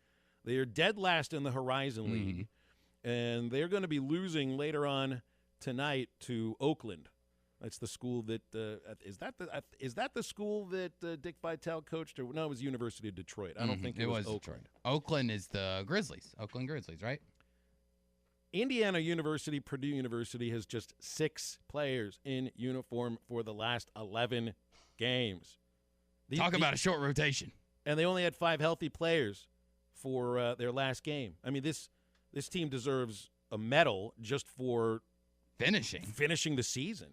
They are dead last in the Horizon League, and they're going to be losing later on tonight to Oakland. That's the school that is that the school that Dick Vitale coached? Or no, it was University of Detroit. I don't think it was Oakland. Detroit. Oakland is the Grizzlies. Oakland Grizzlies, right? Indiana University, Purdue University has just 6 players in uniform for the last 11 games. Talk about a short rotation. And they only had 5 healthy players for their last game. I mean, this team deserves a medal just for finishing the season.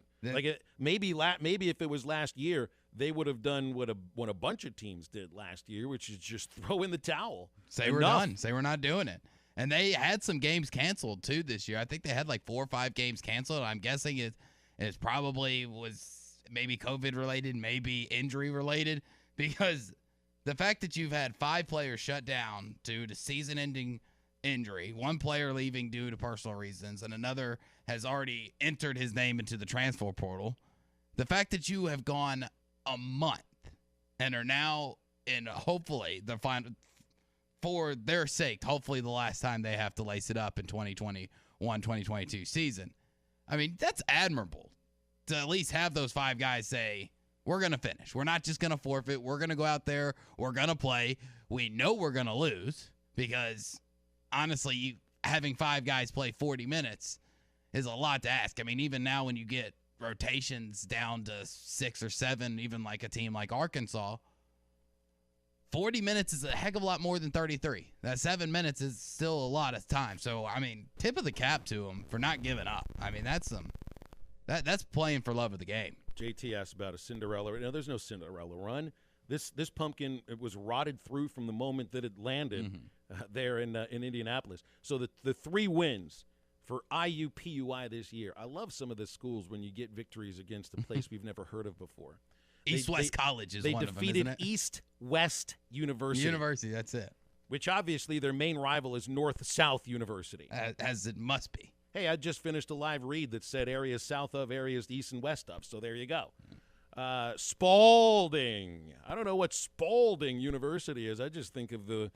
Maybe if it was last year, they would have done what a bunch of teams did last year, which is just throw in the towel. Say we're done. Say we're not doing it. And they had some games canceled too this year. I think they had like 4 or 5 games canceled. I'm guessing it probably was maybe COVID related, maybe injury related, because the fact that you've had 5 players shut down due to season-ending injury, 1 player leaving due to personal reasons, and another has already entered his name into the transfer portal. The fact that you have gone a month and are now in hopefully the final, for their sake, hopefully the last time they have to lace it up in 2021-2022 season. I mean, that's admirable to at least have those 5 guys say, we're going to finish. We're not just going to forfeit. We're going to go out there. We're going to play. We know we're going to lose because, honestly, having 5 guys play 40 minutes is a lot to ask. I mean, even now when you get rotations down to 6 or 7, even like a team like Arkansas, 40 minutes is a heck of a lot more than 33. That 7 minutes is still a lot of time. So, I mean, tip of the cap to them for not giving up. I mean, that's playing for love of the game. JT asked about a Cinderella. No, there's no Cinderella run. This pumpkin, it was rotted through from the moment that it landed there in Indianapolis. So the 3 wins for IUPUI this year. I love some of the schools when you get victories against a place we've never heard of before. East-West College is one of them, isn't it? They defeated East-West University. University, that's it. Which obviously their main rival is North-South University. As it must be. Hey, I just finished a live read that said areas south of, areas east and west of. So there you go. Spalding. I don't know what Spalding University is. I just think of the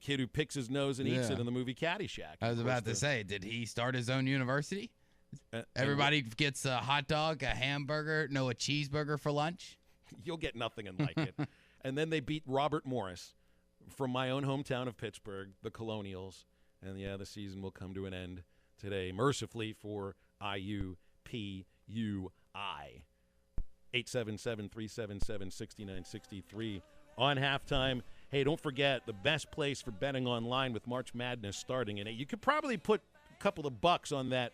kid who picks his nose and eats it in the movie Caddyshack. I was about to say, did he start his own university? Everybody gets a hot dog, a hamburger, a cheeseburger for lunch? You'll get nothing and like it. And then they beat Robert Morris from my own hometown of Pittsburgh, the Colonials. And, yeah, the season will come to an end today, mercifully for IUPUI. 877-377-6963 on halftime. Hey, don't forget the best place for betting online with March Madness starting in it. You could probably put a couple of bucks on that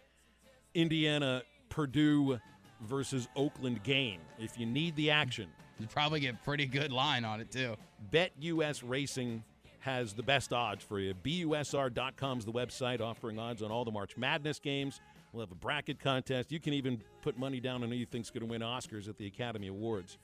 Indiana-Purdue versus Oakland game if you need the action. You'd probably get a pretty good line on it, too. BetUS Racing has the best odds for you. BUSR.com is the website offering odds on all the March Madness games. We'll have a bracket contest. You can even put money down on who you think's going to win Oscars at the Academy Awards.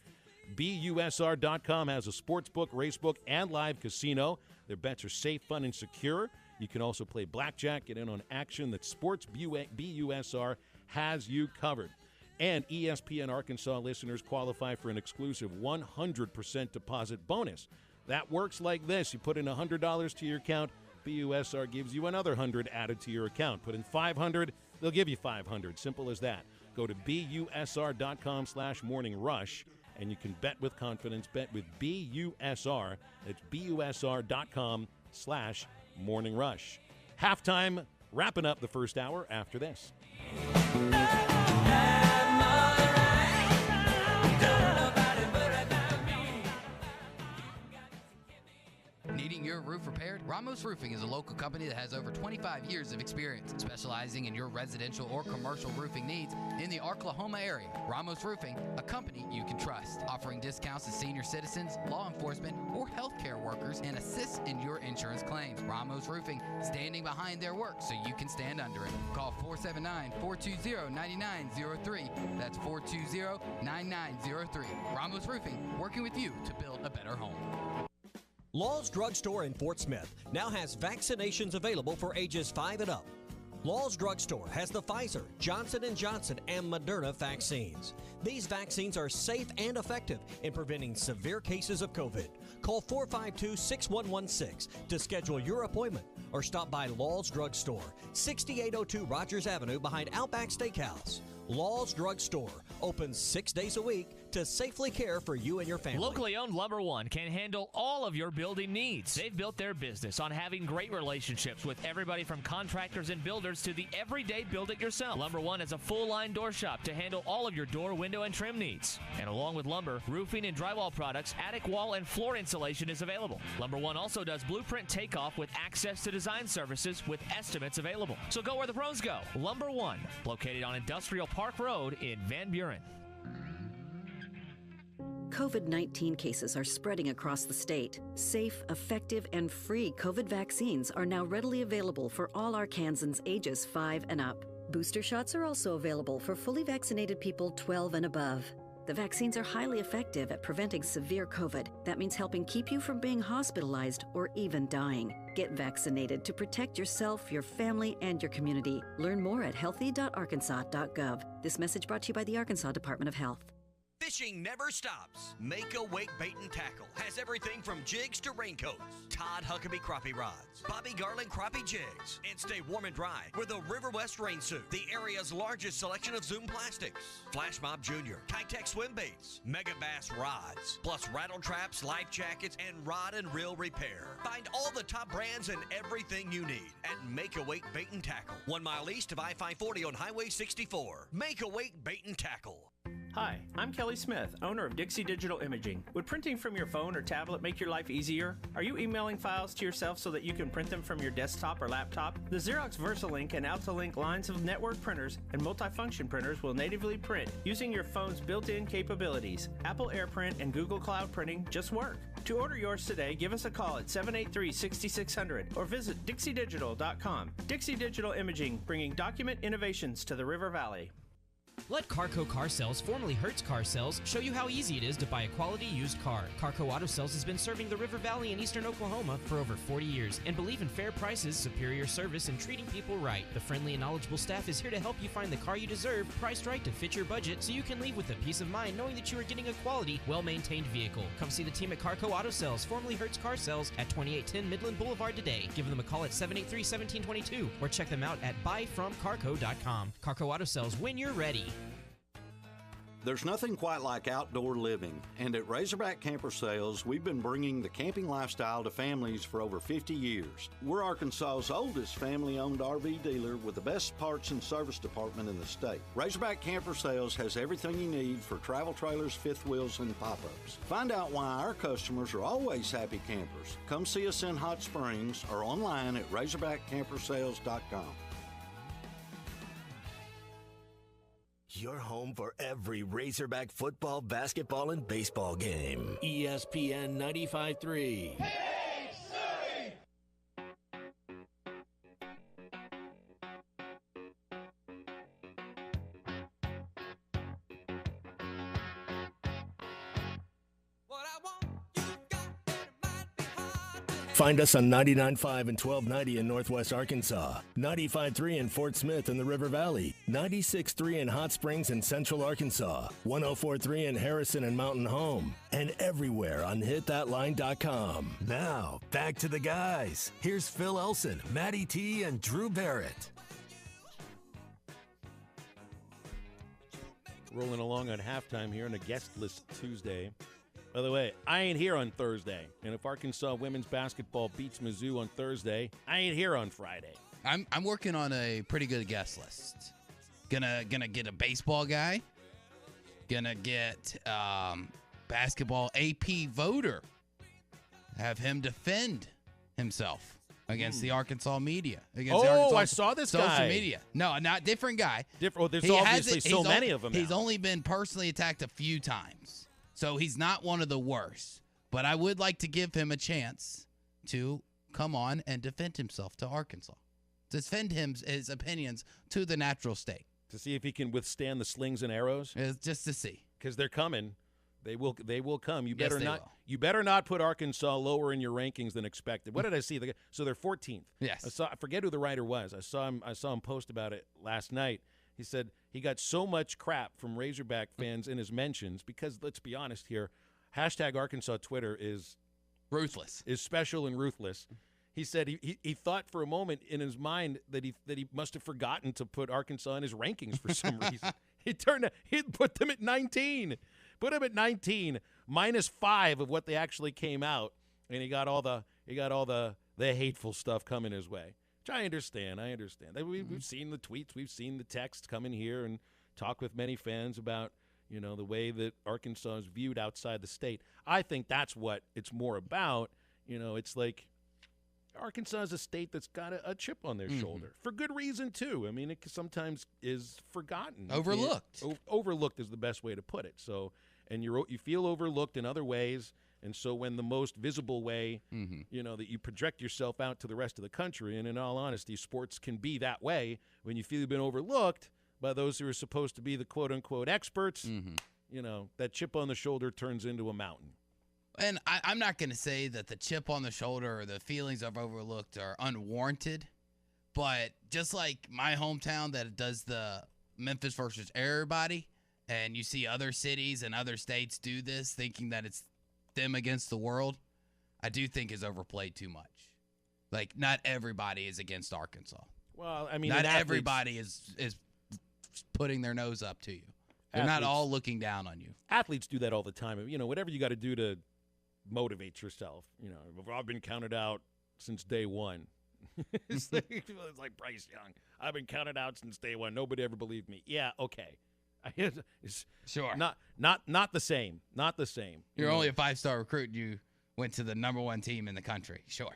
BUSR.com has a sports book, race book, and live casino. Their bets are safe, fun, and secure. You can also play blackjack, get in on action that Sports BUSR has you covered. And ESPN Arkansas listeners qualify for an exclusive 100% deposit bonus. That works like this. You put in $100 to your account, BUSR gives you another $100 added to your account. Put in $500, they'll give you $500. Simple as that. Go to BUSR.com/morningrush, and you can bet with confidence. Bet with BUSR. It's BUSR.com/morningrush. Halftime, wrapping up the first hour after this. Needing your roof repaired? Ramos Roofing is a local company that has over 25 years of experience, specializing in your residential or commercial roofing needs in the Oklahoma area. Ramos Roofing, a company you can trust, offering discounts to senior citizens, law enforcement, or healthcare workers, and assists in your insurance claims. Ramos Roofing, standing behind their work so you can stand under it. Call 479-420-9903. That's 420-9903. Ramos Roofing, working with you to build a better home. Law's Drugstore in Fort Smith now has vaccinations available for ages 5 and up. Law's Drugstore has the Pfizer, Johnson & Johnson, and Moderna vaccines. These vaccines are safe and effective in preventing severe cases of COVID. Call 452-6116 to schedule your appointment or stop by Law's Drugstore, 6802 Rogers Avenue behind Outback Steakhouse. Law's Drugstore, open 6 days a week to safely care for you and your family. Locally owned Lumber One can handle all of your building needs. They've built their business on having great relationships with everybody from contractors and builders to the everyday build-it-yourself. Lumber One is a full-line door shop to handle all of your door, window, and trim needs. And along with lumber, roofing and drywall products, attic wall and floor insulation is available. Lumber One also does blueprint takeoff with access to design services with estimates available. So go where the pros go. Lumber One, located on Industrial Park Road in Van Buren. COVID-19 cases are spreading across the state. Safe, effective, and free COVID vaccines are now readily available for all Arkansans ages 5 and up. Booster shots are also available for fully vaccinated people 12 and above. The vaccines are highly effective at preventing severe COVID. That means helping keep you from being hospitalized or even dying. Get vaccinated to protect yourself, your family, and your community. Learn more at healthy.arkansas.gov. This message brought to you by the Arkansas Department of Health. This Fishing never stops. Make a Wake Bait and Tackle has everything from jigs to raincoats, Todd Huckabee crappie rods, Bobby Garland crappie jigs, and stay warm and dry with a River West rain suit, the area's largest selection of Zoom plastics, Flash Mob Jr., Kitech swim baits, Mega Bass rods, plus rattle traps, life jackets, and rod and reel repair. Find all the top brands and everything you need at Make a Wake Bait and Tackle, 1 mile east of I-540 on Highway 64. Make a Wake Bait and Tackle. Hi, I'm Kelly Smith, owner of Dixie Digital Imaging. Would printing from your phone or tablet make your life easier? Are you emailing files to yourself so that you can print them from your desktop or laptop? The Xerox VersaLink and AltaLink lines of network printers and multifunction printers will natively print using your phone's built-in capabilities. Apple AirPrint and Google Cloud Printing just work. To order yours today, give us a call at 783-6600 or visit dixiedigital.com. Dixie Digital Imaging, bringing document innovations to the River Valley. Let Carco Car Sales, formerly Hertz Car Sales, show you how easy it is to buy a quality used car. Carco Auto Sales has been serving the River Valley in eastern Oklahoma for over 40 years and believe in fair prices, superior service, and treating people right. The friendly and knowledgeable staff is here to help you find the car you deserve, priced right to fit your budget, so you can leave with a peace of mind knowing that you are getting a quality, well-maintained vehicle. Come see the team at Carco Auto Sales, formerly Hertz Car Sales, at 2810 Midland Boulevard today. Give them a call at 783-1722 or check them out at buyfromcarco.com. Carco Auto Sales, when you're ready. There's nothing quite like outdoor living, and at Razorback Camper Sales, we've been bringing the camping lifestyle to families for over 50 years. We're Arkansas's oldest family-owned RV dealer with the best parts and service department in the state. Razorback Camper Sales has everything you need for travel trailers, fifth wheels, and pop-ups. Find out why our customers are always happy campers. Come see us in Hot Springs or online at razorbackcampersales.com. Your home for every Razorback football, basketball, and baseball game. ESPN 95.3. Find us on 99.5 and 1290 in Northwest Arkansas, 95.3 in Fort Smith in the River Valley, 96.3 in Hot Springs in Central Arkansas, 104.3 in Harrison and Mountain Home, and everywhere on hitthatline.com. Now, back to the guys. Here's Phil Elson, Matty T, and Drew Barrett. Rolling along on halftime here on a guest list Tuesday. By the way, I ain't here on Thursday. And if Arkansas women's basketball beats Mizzou on Thursday, I ain't here on Friday. I'm working on a pretty good guest list. Gonna get a baseball guy. Gonna get basketball AP voter. Have him defend himself against the Arkansas media. Against the Arkansas I saw this social guy. media. No, not different guy. Well, there's obviously so many of them now. He's only been personally attacked a few times. So he's not one of the worst, but I would like to give him a chance to come on and defend himself to Arkansas, defend his opinions to the natural state. To see if he can withstand the slings and arrows? Just to see. Because they're coming. They will come. You Yes, better they not. will. You better not put Arkansas lower in your rankings than expected. What did I see? So they're 14th. Yes. I forget who the writer was. I saw him post about it last night. He said he got so much crap from Razorback fans in his mentions because, let's be honest here, hashtag Arkansas Twitter is ruthless, is special and ruthless. He said he thought for a moment in his mind that he must have forgotten to put Arkansas in his rankings for some reason. He put them at 19. Put them at 19, -5 of what they actually came out, and he got all the hateful stuff coming his way. Which I understand. We've seen the tweets, we've seen the texts come in here and talk with many fans about, the way that Arkansas is viewed outside the state. I think that's what it's more about. It's like Arkansas is a state that's got a chip on their shoulder for good reason too. I mean, it sometimes is forgotten, overlooked. Overlooked is the best way to put it. So, and you feel overlooked in other ways. And so when the most visible way, that you project yourself out to the rest of the country, and in all honesty, sports can be that way, when you feel you've been overlooked by those who are supposed to be the quote-unquote experts, that chip on the shoulder turns into a mountain. And I'm not going to say that the chip on the shoulder or the feelings of overlooked are unwarranted, but just like my hometown that does the Memphis versus everybody, and you see other cities and other states do this, thinking that it's them against the world, I do think is overplayed too much. Like, not everybody is against Arkansas. Well, I mean, not everybody is putting their nose up to you. They're not all looking down on you. Athletes do that all the time. You know, whatever you got to do to motivate yourself. You know, I've been counted out since day one. It's like Bryce Young. I've been counted out since day one. Nobody ever believed me. Yeah, okay. It's sure. Not the same. Not the same. You're only a 5-star recruit. You went to the #1 team in the country. Sure.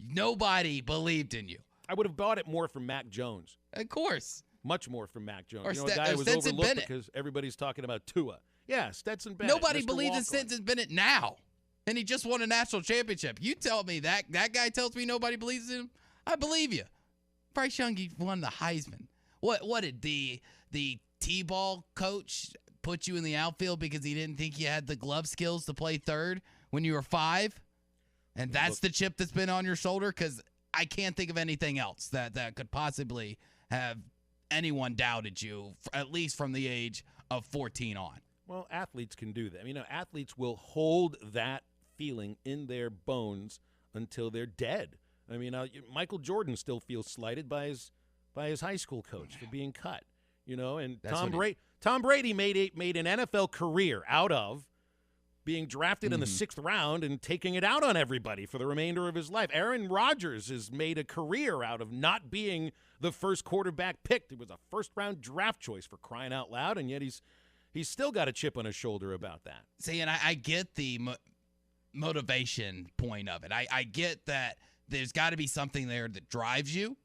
Nobody believed in you. I would have bought it more from Mac Jones. Of course. Much more from Mac Jones. Or a guy who was Stetson overlooked Bennett. Because everybody's talking about Tua. Yeah, Stetson Bennett. Nobody Mr. believes in Walk-On. Stetson Bennett now. And he just won a national championship. You tell me that guy tells me nobody believes in him? I believe you. Bryce Young, he won the Heisman. What did the T-ball coach put you in the outfield because he didn't think you had the glove skills to play third when you were 5? And that's the chip that's been on your shoulder? Because I can't think of anything else that could possibly have anyone doubted you, at least from the age of 14 on. Well, athletes can do that. Athletes will hold that feeling in their bones until they're dead. Michael Jordan still feels slighted by his high school coach for being cut. And Tom Brady made an NFL career out of being drafted in the 6th round and taking it out on everybody for the remainder of his life. Aaron Rodgers has made a career out of not being the first quarterback picked. It was a first-round draft choice, for crying out loud, and yet he's still got a chip on his shoulder about that. See, and I get the motivation point of it. I get that there's got to be something there that drives you,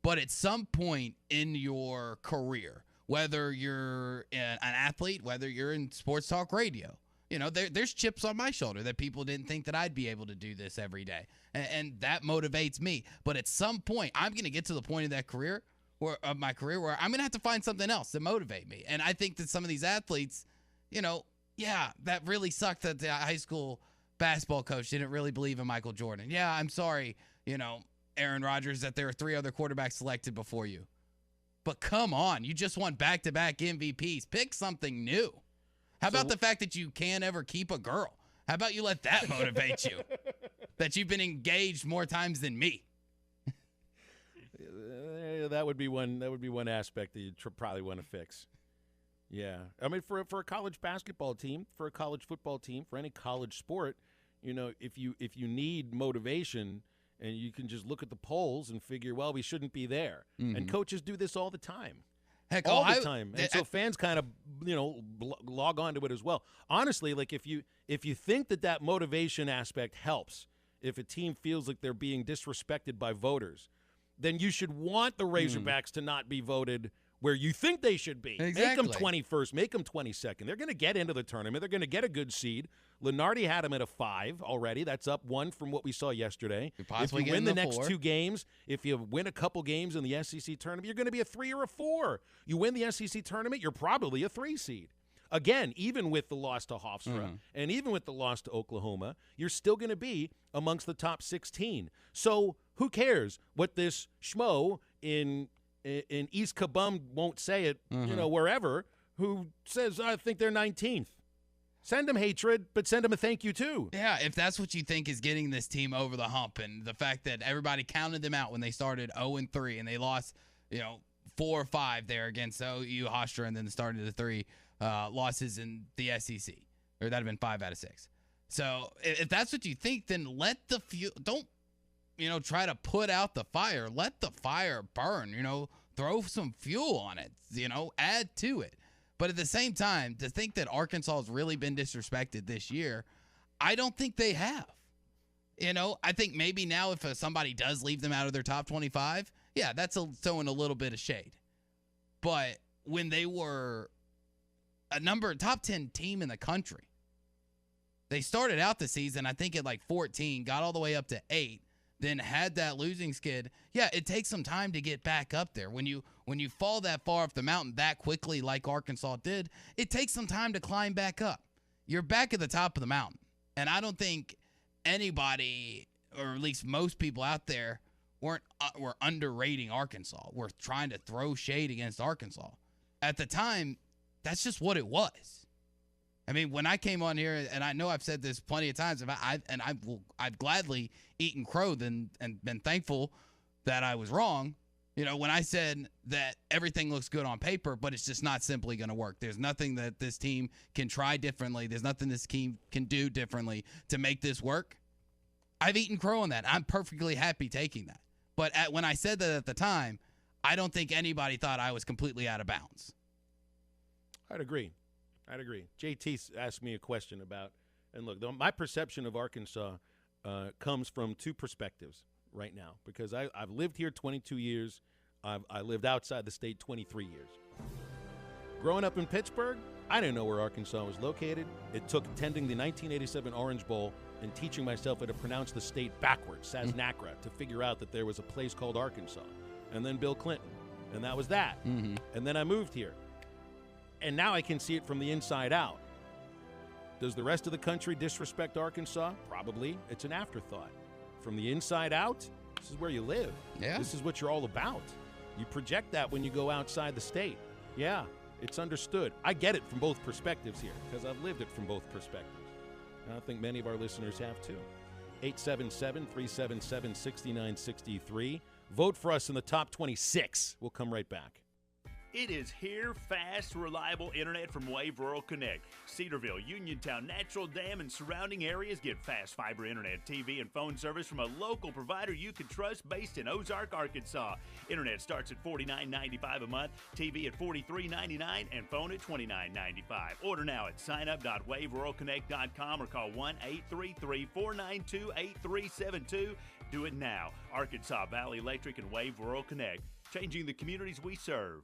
but at some point in your career, whether you're an athlete, whether you're in sports talk radio, there's chips on my shoulder that people didn't think that I'd be able to do this every day. And that motivates me. But at some point, I'm going to get to the point of my career where I'm going to have to find something else to motivate me. And I think that some of these athletes, that really sucked that the high school basketball coach didn't really believe in Michael Jordan. Yeah, I'm sorry, Aaron Rodgers, that there were 3 other quarterbacks selected before you. But come on, you just won back-to-back MVPs. Pick something new. How about the fact that you can't ever keep a girl? How about you let that motivate you? That you've been engaged more times than me. That would be one aspect that you probably want to fix. Yeah. For a college basketball team, for a college football team, for any college sport, if you need motivation, and you can just look at the polls and figure, well, we shouldn't be there. Mm-hmm. And coaches do this all the time. Heck, all the time. And so fans kind of, log on to it as well. Honestly, like if you think that motivation aspect helps, if a team feels like they're being disrespected by voters, then you should want the Razorbacks to not be voted where you think they should be. Exactly. Make them 21st. Make them 22nd. They're going to get into the tournament. They're going to get a good seed. Lenardi had them at a 5 already. That's up 1 from what we saw yesterday. If you win the next 2 games, if you win a couple games in the SEC tournament, you're going to be a 3 or a 4. You win the SEC tournament, you're probably a 3 seed. Again, even with the loss to Hofstra and even with the loss to Oklahoma, you're still going to be amongst the top 16. So who cares what this schmo in East Kabum won't say it, wherever, who says, I think they're 19th. Send them hatred, but send them a thank you, too. Yeah, if that's what you think is getting this team over the hump, and the fact that everybody counted them out when they started 0-3 and they lost, 4 or 5 there against OU, Hofstra, and then started the 3 losses in the SEC. Or that would have been 5 out of 6. So if that's what you think, then let the don't try to put out the fire. Let the fire burn, throw some fuel on it, add to it. But at the same time, to think that Arkansas has really been disrespected this year, I don't think they have. I think maybe now if somebody does leave them out of their top 25, yeah, that's throwing a little bit of shade. But when they were a top 10 team in the country, they started out the season, I think, at like 14, got all the way up to 8, then had that losing skid. Yeah, it takes some time to get back up there. When you fall that far off the mountain that quickly like Arkansas did, it takes some time to climb back up. You're back at the top of the mountain. And I don't think anybody, or at least most people out there, were underrating Arkansas. We're trying to throw shade against Arkansas. At the time, that's just what it was. I mean, when I came on here, and I know I've said this plenty of times, I've gladly eaten crow and been thankful that I was wrong. You know, when I said that everything looks good on paper, but it's just not simply going to work. There's nothing that this team can try differently. There's nothing this team can do differently to make this work. I've eaten crow on that. I'm perfectly happy taking that. But when I said that at the time, I don't think anybody thought I was completely out of bounds. I'd agree. JT asked me a question about, and look, my perception of Arkansas comes from two perspectives right now, because I've lived here 22 years. I lived outside the state 23 years. Growing up in Pittsburgh, I didn't know where Arkansas was located. It took attending the 1987 Orange Bowl and teaching myself how to pronounce the state backwards, Saznakra, to figure out that there was a place called Arkansas. And then Bill Clinton. And that was that. Mm-hmm. And then I moved here. And now I can see it from the inside out. Does the rest of the country disrespect Arkansas? Probably. It's an afterthought. From the inside out, this is where you live. Yeah. This is what you're all about. You project that when you go outside the state. Yeah, it's understood. I get it from both perspectives here, because I've lived it from both perspectives. And I think many of our listeners have too. 877-377-6963. Vote for us in the top 26. We'll come right back. It is here, fast, reliable internet from Wave Rural Connect. Cedarville, Uniontown, Natural Dam, and surrounding areas get fast fiber internet, TV, and phone service from a local provider you can trust based in Ozark, Arkansas. Internet starts at $49.95 a month, TV at $43.99, and phone at $29.95. Order now at signup.waveruralconnect.com or call 1-833-492-8372. Do it now. Arkansas Valley Electric and Wave Rural Connect, changing the communities we serve.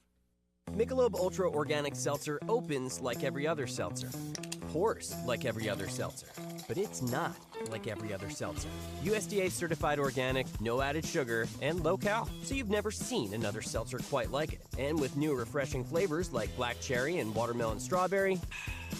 Michelob Ultra Organic Seltzer opens like every other seltzer, pours like every other seltzer, but it's not like every other seltzer. USDA certified organic, no added sugar, and low cal, so you've never seen another seltzer quite like it. And with new refreshing flavors like black cherry and watermelon strawberry,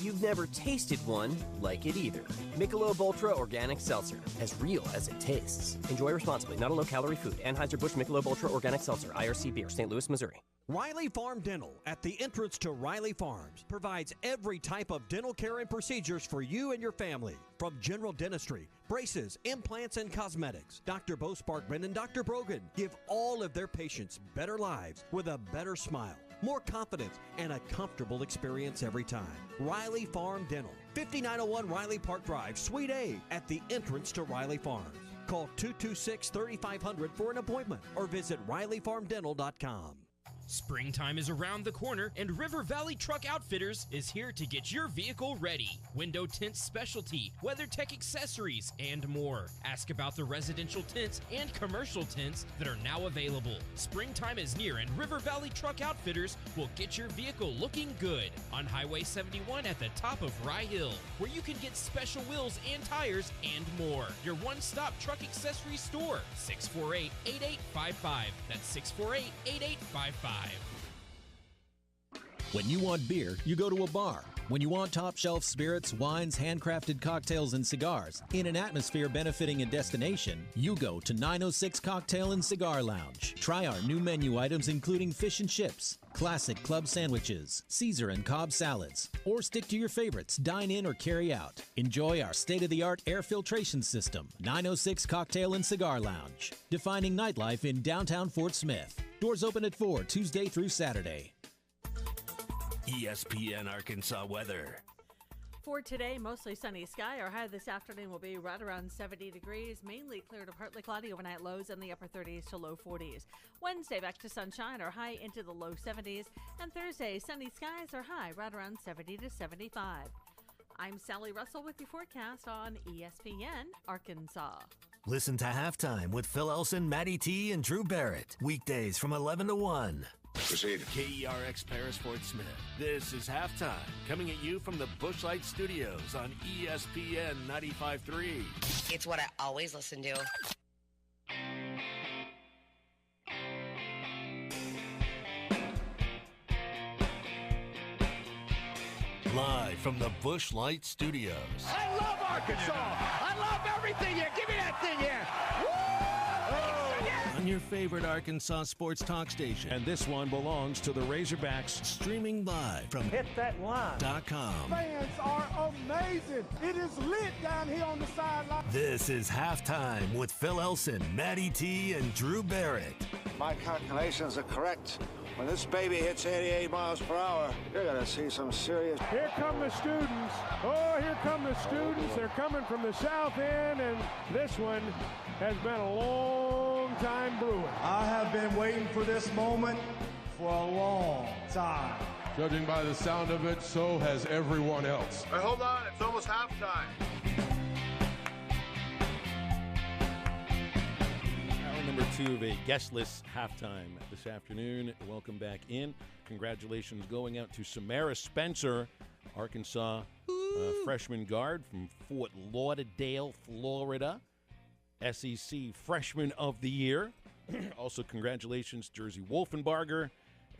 you've never tasted one like it either. Michelob Ultra Organic Seltzer, as real as it tastes. Enjoy responsibly, not a low-calorie food. Anheuser-Busch Michelob Ultra Organic Seltzer, IRC Beer, St. Louis, Missouri. Riley Farm Dental, at the entrance to Riley Farms, provides every type of dental care and procedures for you and your family. From general dentistry, braces, implants, and cosmetics, Dr. Bo Sparkman and Dr. Brogan give all of their patients better lives with a better smile, more confidence, and a comfortable experience every time. Riley Farm Dental, 5901 Riley Park Drive, Suite A, at the entrance to Riley Farms. Call 226-3500 for an appointment or visit RileyFarmDental.com. Springtime is around the corner, and River Valley Truck Outfitters is here to get your vehicle ready. Window tint specialty, WeatherTech accessories, and more. Ask about the residential tints and commercial tints that are now available. Springtime is near, and River Valley Truck Outfitters will get your vehicle looking good on Highway 71 at the top of Rye Hill, where you can get special wheels and tires and more. Your one-stop truck accessory store, 648-8855. That's 648-8855. When you want beer, you go to a bar. When you want top-shelf spirits, wines, handcrafted cocktails, and cigars, in an atmosphere benefiting a destination, you go to 906 Cocktail and Cigar Lounge. Try our new menu items including fish and chips, classic club sandwiches, Caesar and Cobb salads, or stick to your favorites, dine in or carry out. Enjoy our state-of-the-art air filtration system. 906 Cocktail and Cigar Lounge, defining nightlife in downtown Fort Smith. Doors open at 4 Tuesday through Saturday. ESPN Arkansas weather. For today, mostly sunny sky. Our high this afternoon will be right around 70 degrees, mainly clear to partly cloudy overnight lows in the upper 30s to low 40s. Wednesday, back to sunshine, our high into the low 70s. And Thursday, sunny skies, our high right around 70 to 75. I'm Sally Russell with your forecast on ESPN Arkansas. Listen to Halftime with Phil Elson, Matty T, and Drew Barrett. Weekdays from 11 to 1. Proceed. KERX Paris Fort Smith. This is Halftime, coming at you from the Bushlight Studios on ESPN 95.3. It's what I always listen to. Live from the Bushlight Studios. I love Arkansas. I love everything here. Give me that thing here. Woo! on your favorite Arkansas sports talk station. And this one belongs to the Razorbacks. Streaming live from HitThatLine.com. Fans are amazing. It is lit down here on the sideline. This is Halftime with Phil Elson, Matty T, and Drew Barrett. My calculations are correct. When this baby hits 88 miles per hour, you're going to see some serious... Here come the students. Oh, here come the students. They're coming from the south end, and this one has been a long time brewing. I have been waiting for this moment for a long time. Judging by the sound of it, so has everyone else. Hey, hold on. It's almost halftime. Number 2 of a guestless halftime this afternoon. Welcome back in. Congratulations going out to Samara Spencer, Arkansas freshman guard from Fort Lauderdale, Florida. SEC Freshman of the Year. Also, congratulations, Jersey Wolfenbarger,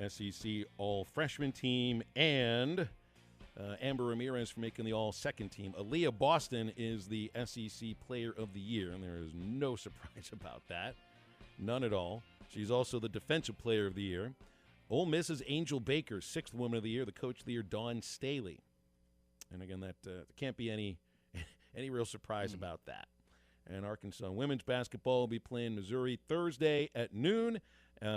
SEC All-Freshman Team, and Amber Ramirez for making the All-Second Team. Aaliyah Boston is the SEC Player of the Year, and there is no surprise about that. None at all. She's also the Defensive Player of the Year. Ole Miss's Angel Baker, 6th Woman of the Year. The Coach of the Year, Dawn Staley. And again, that can't be any real surprise about that. And Arkansas women's basketball will be playing Missouri Thursday at noon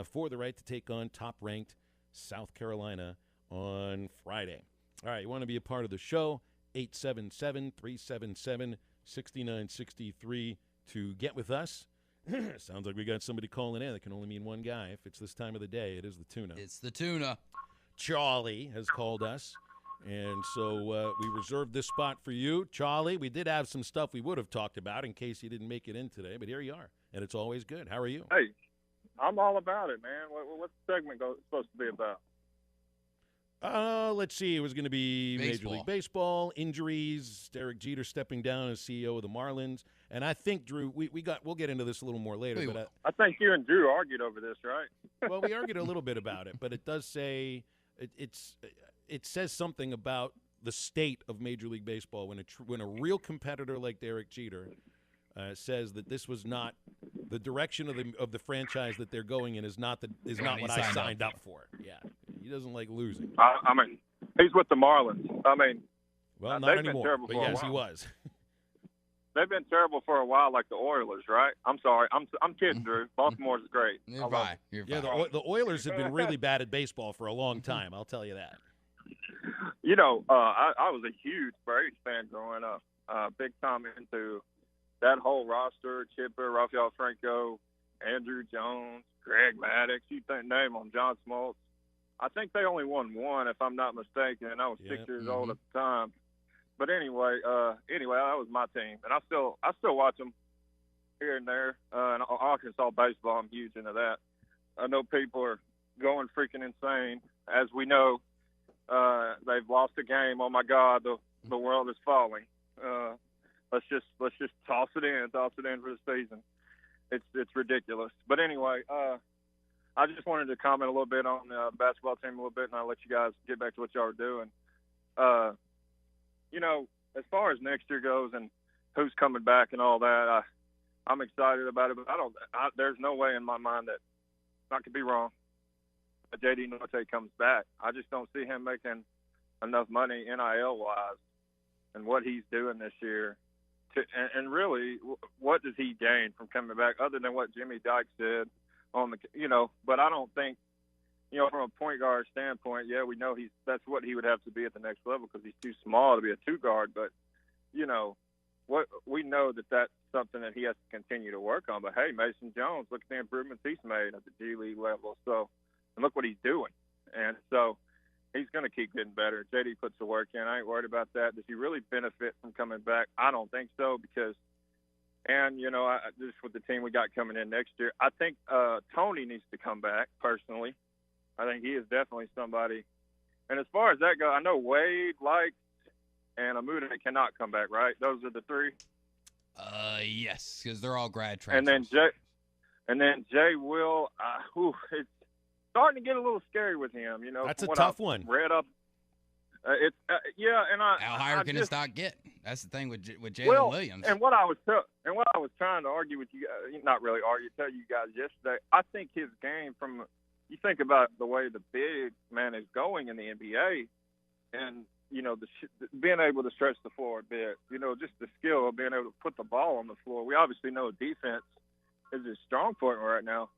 for the right to take on top-ranked South Carolina on Friday. All right, you want to be a part of the show, 877-377-6963 to get with us. Sounds like we got somebody calling in. That can only mean one guy. If it's this time of the day, it is the tuna. It's the tuna. Charlie has called us, and so we reserved this spot for you. Charlie, we did have some stuff we would have talked about in case you didn't make it in today, but here you are, and it's always good. How are you? Hey, I'm all about it, man. What's the segment supposed to be about? Let's see. It was going to be Major League Baseball, injuries, Derek Jeter stepping down as CEO of the Marlins. And I think, Drew, we'll get into this a little more later. But I think you and Drew argued over this, right? Well, we argued a little bit about it, but it does say it says something about the state of Major League Baseball when a real competitor like Derek Jeter says that this was not the direction of the franchise that they're going in is not what I signed up for. Yeah, he doesn't like losing. I mean, he's with the Marlins. I mean, well, not anymore. But yes, he was. They've been terrible for a while, like the Oilers, right? I'm sorry, I'm kidding, Drew. Baltimore's great. You're fine. Yeah, the Oilers have been really bad at baseball for a long time. I'll tell you that. You know, I was a huge Braves fan growing up. Big time into that whole roster: Chipper, Rafael Franco, Andrew Jones, Greg Maddux. You think name them, John Smoltz. I think they only won one, if I'm not mistaken. And I was 6 years old at the time. But anyway, that was my team, and I still watch them here and there. And Arkansas baseball, I'm huge into that. I know people are going freaking insane, as we know. They've lost a game. Oh my God, the world is falling. Let's just toss it in for the season. It's ridiculous. But anyway, I just wanted to comment a little bit on the basketball team a little bit, and I'll let you guys get back to what y'all are doing. You know, as far as next year goes and who's coming back and all that, I'm excited about it. But there's no way in my mind that, I could be wrong, but J.D. Norte comes back. I just don't see him making enough money NIL-wise and what he's doing this year. And really, what does he gain from coming back other than what Jimmy Dykes said on the, but I don't think, from a point guard standpoint, yeah, we know that's what he would have to be at the next level because he's too small to be a two guard. But, what we know that's something that he has to continue to work on. But, hey, Mason Jones, look at the improvements he's made at the G League level. So, and look what he's doing. And so he's going to keep getting better. JD puts the work in. I ain't worried about that. Does he really benefit from coming back? I don't think so because just with the team we got coming in next year, I think Tony needs to come back personally. I think he is definitely somebody. And as far as that goes, I know Wade, Likes, and Amuda cannot come back, right? Those are the three? Yes, because they're all grad transfers. And then Jay Will, it's starting to get a little scary with him. That's a tough one. Read up And how higher can his stock get? That's the thing with Jalen Williams. And what I was trying to argue with you, not really argue, tell you guys yesterday. I think his game, from you think about the way the big man is going in the NBA, and being able to stretch the floor a bit, just the skill of being able to put the ball on the floor. We obviously know defense is his strong point right now,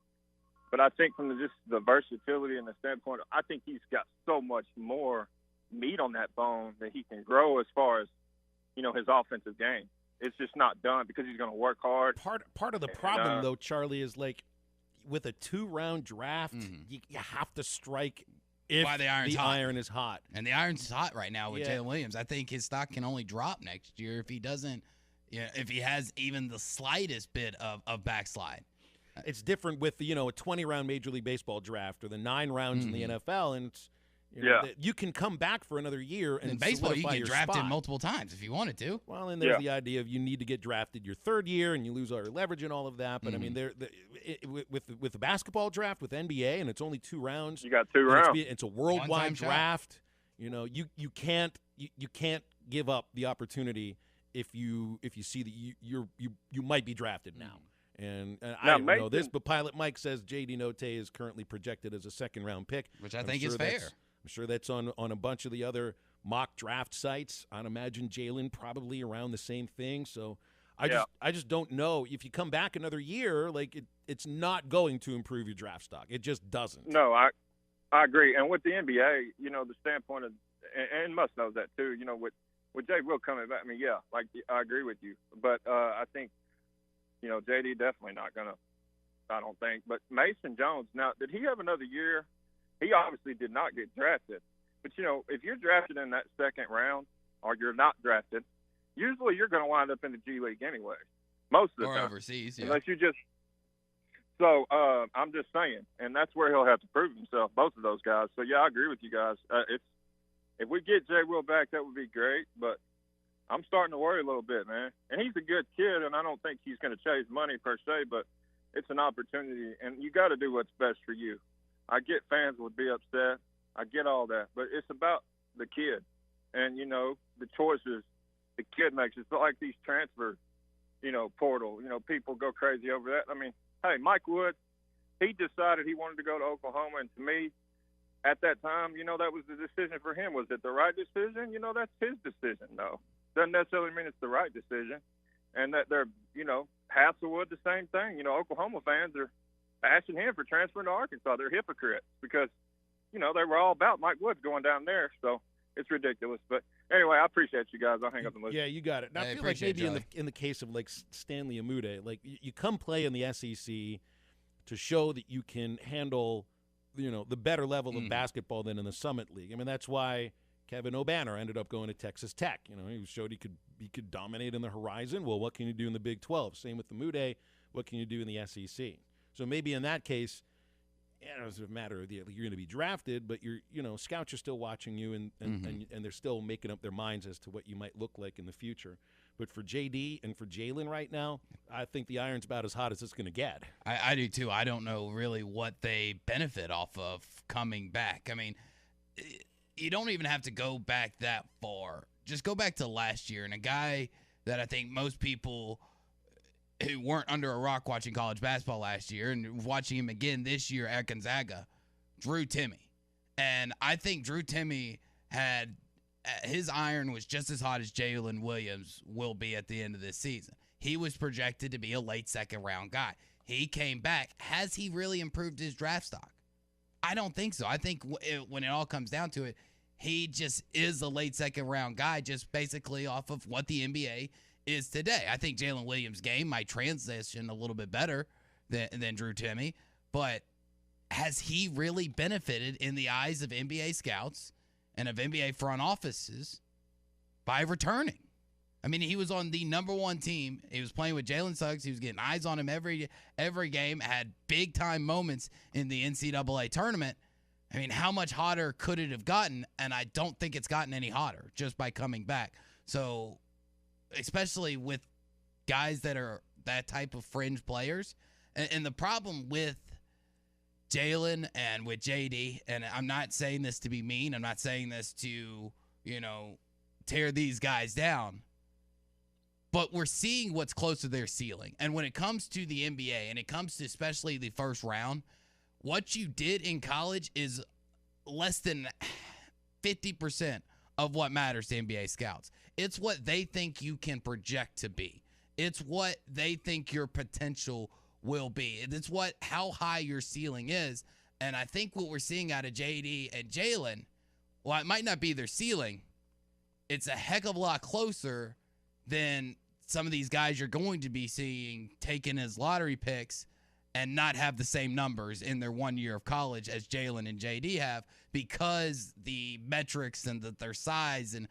but I think from just the versatility and the standpoint, I think he's got so much more meat on that bone that he can grow as far as his offensive game. It's just not done because he's going to work hard. Part of the problem, though, Charlie, is like with a 2-round draft, you have to strike if the iron is hot. And the iron's hot right now with Jalen Williams. I think his stock can only drop next year if he doesn't, if he has even the slightest bit of backslide. It's different with a 20-round Major League Baseball draft or the 9 rounds in the NFL, and you can come back for another year. And in baseball, you get drafted spot multiple times if you wanted to. Well, and there's the idea of you need to get drafted your 3rd year, and you lose all your leverage and all of that. But I mean, with the basketball draft with NBA, and it's only 2 rounds. You got 2 rounds. It's a worldwide draft. You can't give up the opportunity if you see that you might be drafted now. And I don't know this, but Pilot Mike says J.D. Note is currently projected as a 2nd-round pick, which I think is fair. I'm sure that's on a bunch of the other mock draft sites. I'd imagine Jalen probably around the same thing. So I just don't know. If you come back another year, like it's not going to improve your draft stock. It just doesn't. No, I agree. And with the NBA, the standpoint of, and Musk knows that too, with Jay Will coming back, I mean, I agree with you. But I think, JD definitely not going to, I don't think. But Mason Jones, now, did he have another year? He obviously did not get drafted. But, if you're drafted in that 2nd round or you're not drafted, usually you're going to wind up in the G League anyway, most of the time. Or overseas, Unless you just – so I'm just saying, and that's where he'll have to prove himself, both of those guys. So, I agree with you guys. If we get Jay Will back, that would be great, but I'm starting to worry a little bit, man. And he's a good kid, and I don't think he's going to chase money per se, but it's an opportunity, and you got to do what's best for you. I get fans would be upset. I get all that, but it's about the kid and, the choices the kid makes. It's like these transfer, portal, people go crazy over that. I mean, hey, Mike Wood, he decided he wanted to go to Oklahoma, and to me, at that time, that was the decision for him. Was it the right decision? That's his decision, though. Doesn't necessarily mean it's the right decision. And that they're, Hasselwood, the same thing. Oklahoma fans are bashing him for transferring to Arkansas. They're hypocrites because, they were all about Mike Woods going down there. So it's ridiculous. But anyway, I appreciate you guys. I'll hang up and listen. Yeah, you got it. Now, I feel like maybe in the case of like Stanley Amude, like you come play in the SEC to show that you can handle, the better level of basketball than in the Summit League. I mean, that's why Kevin O'Banner ended up going to Texas Tech. He showed he could dominate in the Horizon. Well, what can you do in the Big 12? Same with the Amude. What can you do in the SEC? So maybe in that case, it doesn't matter that you're going to be drafted, but scouts are still watching you, and they're still making up their minds as to what you might look like in the future. But for JD and for Jalen right now, I think the iron's about as hot as it's going to get. I do too. I don't know really what they benefit off of coming back. I mean, you don't even have to go back that far. Just go back to last year, and a guy that I think most people who weren't under a rock watching college basketball last year and watching him again this year at Gonzaga, Drew Timme. And I think Drew Timme had his iron was just as hot as Jalen Williams will be at the end of this season. He was projected to be a late 2nd round guy. He came back. Has he really improved his draft stock? I don't think so. I think when it all comes down to it, he just is a late 2nd round guy just basically off of what the NBA is today. I think Jalen Williams' game might transition a little bit better than Drew Timme, but has he really benefited in the eyes of NBA scouts and of NBA front offices by returning? I mean, he was on the #1 team. He was playing with Jalen Suggs. He was getting eyes on him every game, had big-time moments in the NCAA tournament. I mean, how much hotter could it have gotten? And I don't think it's gotten any hotter just by coming back. So, especially with guys that are that type of fringe players. And the problem with Jalen and with JD, and I'm not saying this to be mean. I'm not saying this to, tear these guys down. But we're seeing what's close to their ceiling. And when it comes to the NBA, and it comes to especially the first round, what you did in college is less than 50% of what matters to NBA scouts. It's what they think you can project to be. It's what they think your potential will be. It's how high your ceiling is. And I think what we're seeing out of JD and Jalen, while it might not be their ceiling, it's a heck of a lot closer than some of these guys you're going to be seeing taken as lottery picks and not have the same numbers in their 1 year of college as Jalen and JD have, because the metrics and their size and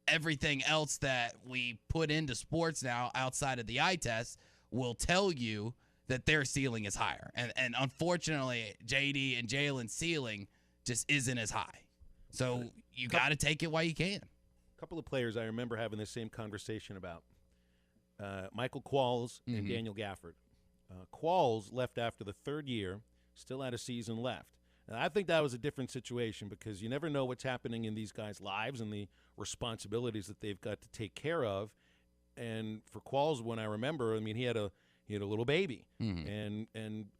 everything else that we put into sports now outside of the eye test will tell you that their ceiling is higher. And unfortunately, JD and Jalen's ceiling just isn't as high. So you got to take it while you can. A couple of players I remember having this same conversation about. Michael Qualls and Daniel Gafford. Qualls left after the third year, still had a season left. And I think that was a different situation because you never know what's happening in these guys' lives and the responsibilities that they've got to take care of. And for Qualls, when I remember, I mean, he had a little baby, and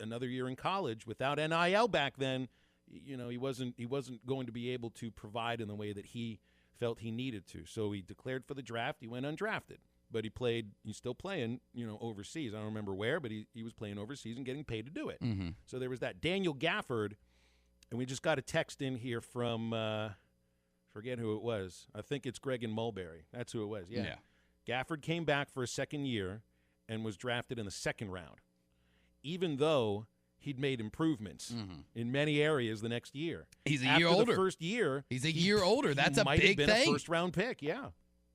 another year in college without NIL back then. He wasn't going to be able to provide in the way that he felt he needed to. So he declared for the draft. He went undrafted. But he's still playing, overseas. I don't remember where, but he was playing overseas and getting paid to do it. So there was that. Daniel Gafford, and we just got a text in here from, forget who it was. I think it's Greg and Mulberry. That's who it was, yeah. Gafford came back for a second year and was drafted in the second round, even though he'd made improvements in many areas the next year. He's a year older. The first year. He's a year older. That's a big thing. thing. A first-round pick, yeah.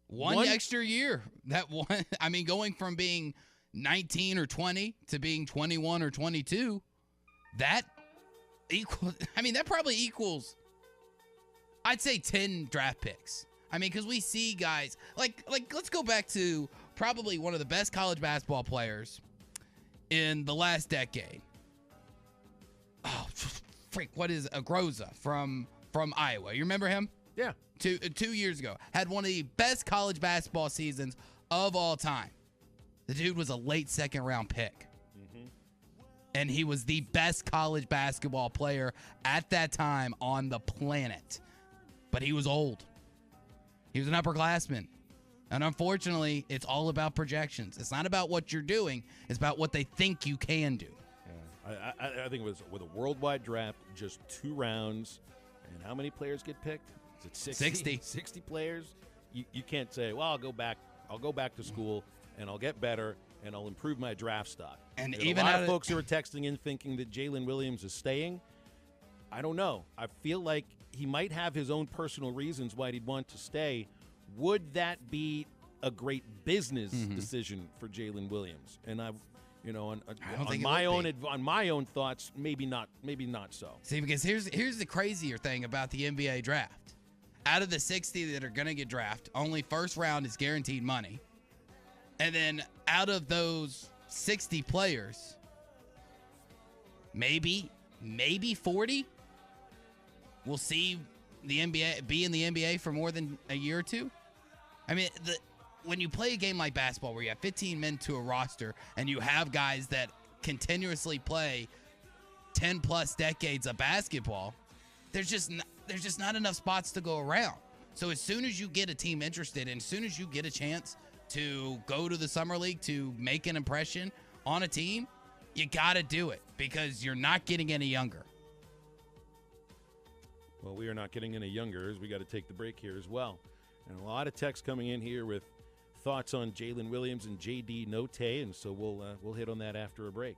One extra year. That one, I mean, going from being 19 or 20 to being 21 or 22, that probably equals, I'd say 10 draft picks. I mean, because we see guys like let's go back to probably one of the best college basketball players in the last decade. Oh, freak! What is Groza from Iowa? You remember him? Yeah. 2 years ago, had one of the best college basketball seasons of all time. The dude was a late second-round pick. And he was the best college basketball player at that time on the planet. But he was old. He was an upperclassman. And unfortunately, it's all about projections. It's not about what you're doing. It's about what they think you can do. Yeah. I think it was with a worldwide draft, just 2 rounds. And how many players get picked? Is it 60? 60 players. You can't say, well, I'll go back to school and I'll get better and I'll improve my draft stock. And there's even a lot of folks who are texting in thinking that Jalen Williams is staying. I don't know. I feel like he might have his own personal reasons why he'd want to stay. Would that be a great business decision for Jalen Williams? And on my own thoughts, maybe not so. See, because here's the crazier thing about the NBA draft. Out of the 60 that are going to get drafted, only first round is guaranteed money. And then out of those 60 players, maybe 40 will see the NBA, be in the NBA for more than a year or two. I mean, when you play a game like basketball where you have 15 men to a roster and you have guys that continuously play 10 plus decades of basketball, there's just not enough spots to go around. So as soon as you get a team interested and as soon as you get a chance to go to the summer league to make an impression on a team, you got to do it because you're not getting any younger. Well, we are not getting any younger as we got to take the break here as well. And a lot of texts coming in here with thoughts on Jalen Williams and J.D. Note, and so we'll hit on that after a break.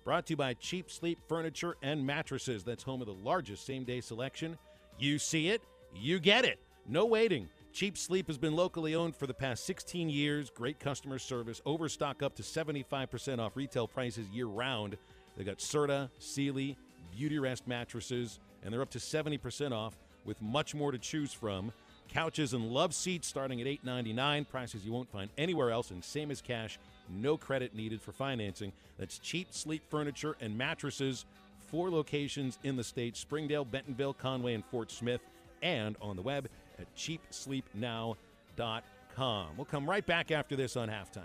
Brought to you by Cheap Sleep Furniture and Mattresses. That's home of the largest same-day selection. You see it, you get it. No waiting. Cheap Sleep has been locally owned for the past 16 years. Great customer service. Overstock up to 75% off retail prices year-round. They got Serta, Sealy, Beauty Rest mattresses, and they're up to 70% off with much more to choose from. Couches and love seats starting at $8.99. Prices you won't find anywhere else, and same as cash. No credit needed for financing. That's Cheap Sleep Furniture and Mattresses. 4 locations in the state: Springdale, Bentonville, Conway, and Fort Smith. And on the web at cheapsleepnow.com. We'll come right back after this on Halftime.